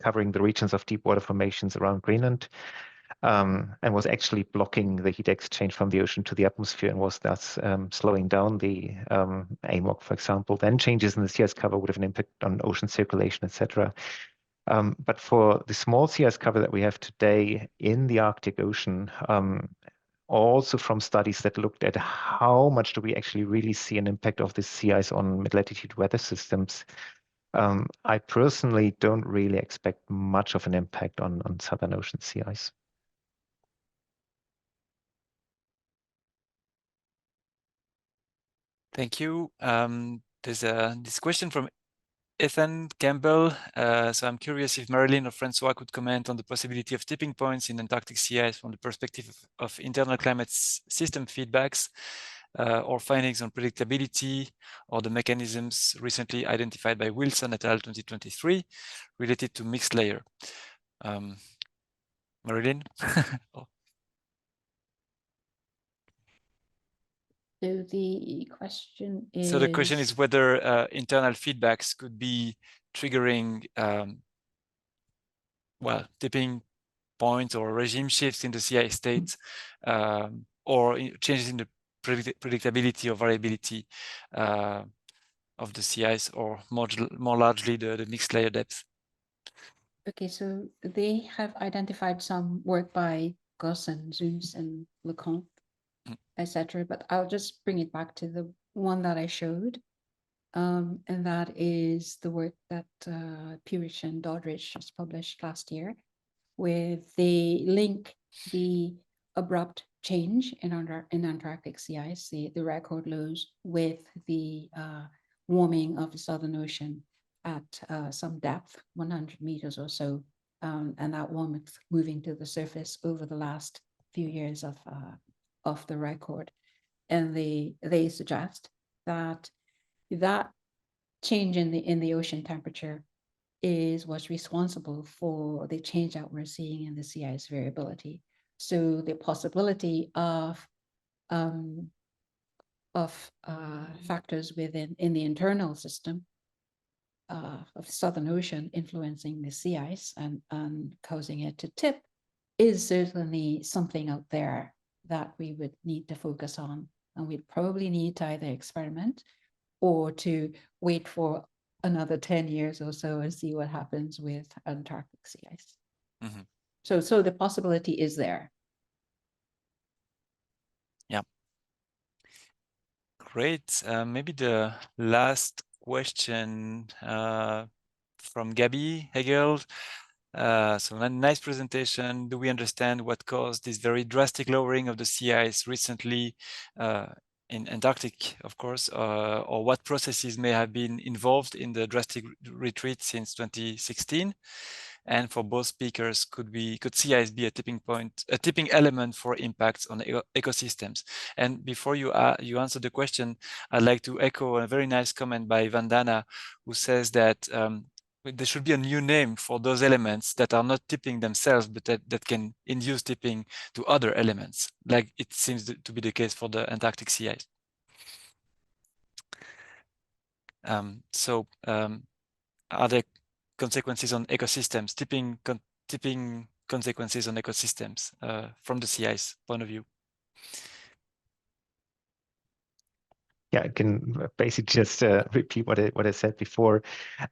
covering the regions of deep water formations around Greenland, and was actually blocking the heat exchange from the ocean to the atmosphere, and was thus slowing down the AMOC, for example. Then changes in the sea ice cover would have an impact on ocean circulation, etc. But for the small sea ice cover that we have today in the Arctic Ocean, also from studies that looked at how much do we actually really see an impact of this sea ice on mid-latitude weather systems, I personally don't really expect much of an impact on Southern Ocean sea ice. Thank you. There's this question from Ethan Campbell. So I'm curious if Marilyn or François could comment on the possibility of tipping points in Antarctic sea ice from the perspective of internal climate system feedbacks, or findings on predictability, or the mechanisms recently identified by Wilson et al. 2023 related to mixed layer. Marilyn? Oh. So the question is... So the question is whether internal feedbacks could be triggering, well, tipping points or regime shifts in the sea ice state, or changes in the predictability or variability of the sea ice, or more largely the mixed layer depth. Okay, so they have identified some work by Goss and Zeus and Lecomte, etc. But I'll just bring it back to the one that I showed. And that is the work that Purich and Doddridge just published last year, with they link the abrupt change in Antarctic sea ice, the record lows, with the warming of the Southern Ocean at some depth, 100 meters or so, and that warmth moving to the surface over the last few years of the record. And they suggest that change in the ocean temperature is what's responsible for the change that we're seeing in the sea ice variability. So the possibility of factors in the internal system of the Southern Ocean influencing the sea ice and causing it to tip is certainly something out there that we would need to focus on. And we'd probably need to either experiment or to wait for another 10 years or so and see what happens with Antarctic sea ice. Mm-hmm. So the possibility is there. Yeah. Great. Maybe the last question from Gabby Hegel. So a nice presentation. Do we understand what caused this very drastic lowering of the sea ice recently in Antarctic, of course, or what processes may have been involved in the drastic retreat since 2016? And for both speakers, could sea ice be a tipping point, a tipping element for impacts on ecosystems? And before you answer the question, I'd like to echo a very nice comment by Vandana, who says that there should be a new name for those elements that are not tipping themselves, but that can induce tipping to other elements, like it seems to be the case for the Antarctic sea ice. Are there consequences on ecosystems, tipping consequences on ecosystems from the sea ice point of view? Yeah, I can basically just repeat what I said before.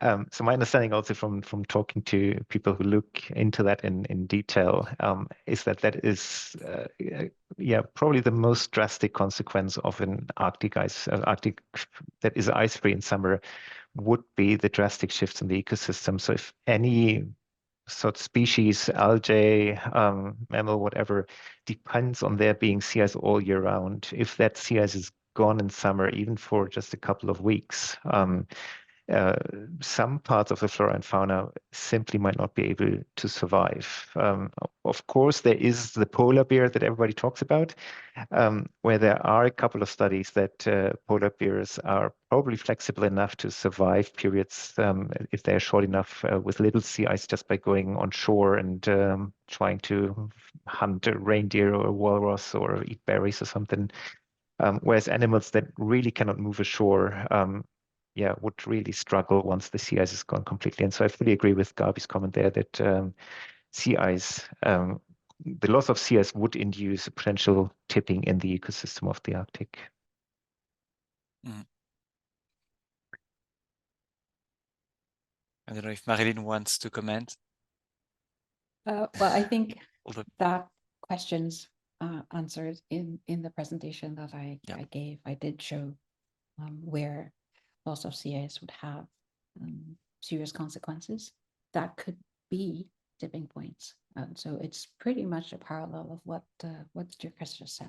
So my understanding also from talking to people who look into that in detail is that is probably the most drastic consequence of an Arctic that is ice free in summer would be the drastic shifts in the ecosystem. So if any sort of species, algae, mammal, whatever, depends on there being sea ice all year round, if that sea ice is gone in summer, even for just a couple of weeks, some parts of the flora and fauna simply might not be able to survive. Of course, there is the polar bear that everybody talks about, where there are a couple of studies that polar bears are probably flexible enough to survive periods if they're short enough with little sea ice, just by going on shore and trying to hunt a reindeer or a walrus or eat berries or something. Whereas animals that really cannot move ashore, yeah, would really struggle once the sea ice is gone completely. And so I fully agree with Gabi's comment there that sea ice, the loss of sea ice would induce a potential tipping in the ecosystem of the Arctic. Mm. I don't know if Marilyn wants to comment. Well, I think Although, that question's answered in the presentation that I gave. I did show where loss of sea ice would have serious consequences that could be tipping points. So it's pretty much a parallel of what Dirk has just said.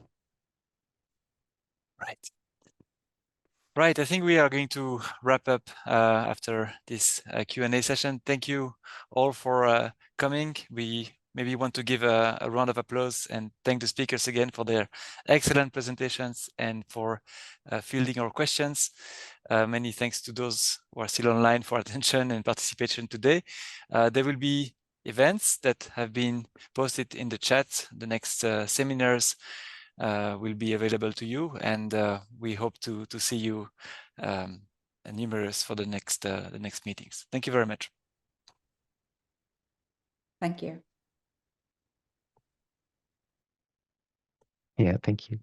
right. Right, I think we are going to wrap up after this Q&A session. Thank you all for coming. We maybe want to give a round of applause and thank the speakers again for their excellent presentations and for fielding our questions. Many thanks to those who are still online for attention and participation today. There will be events that have been posted in the chat. The next seminars will be available to you, and we hope to see you numerous for the next meetings. Thank you very much. Thank you. Yeah, thank you.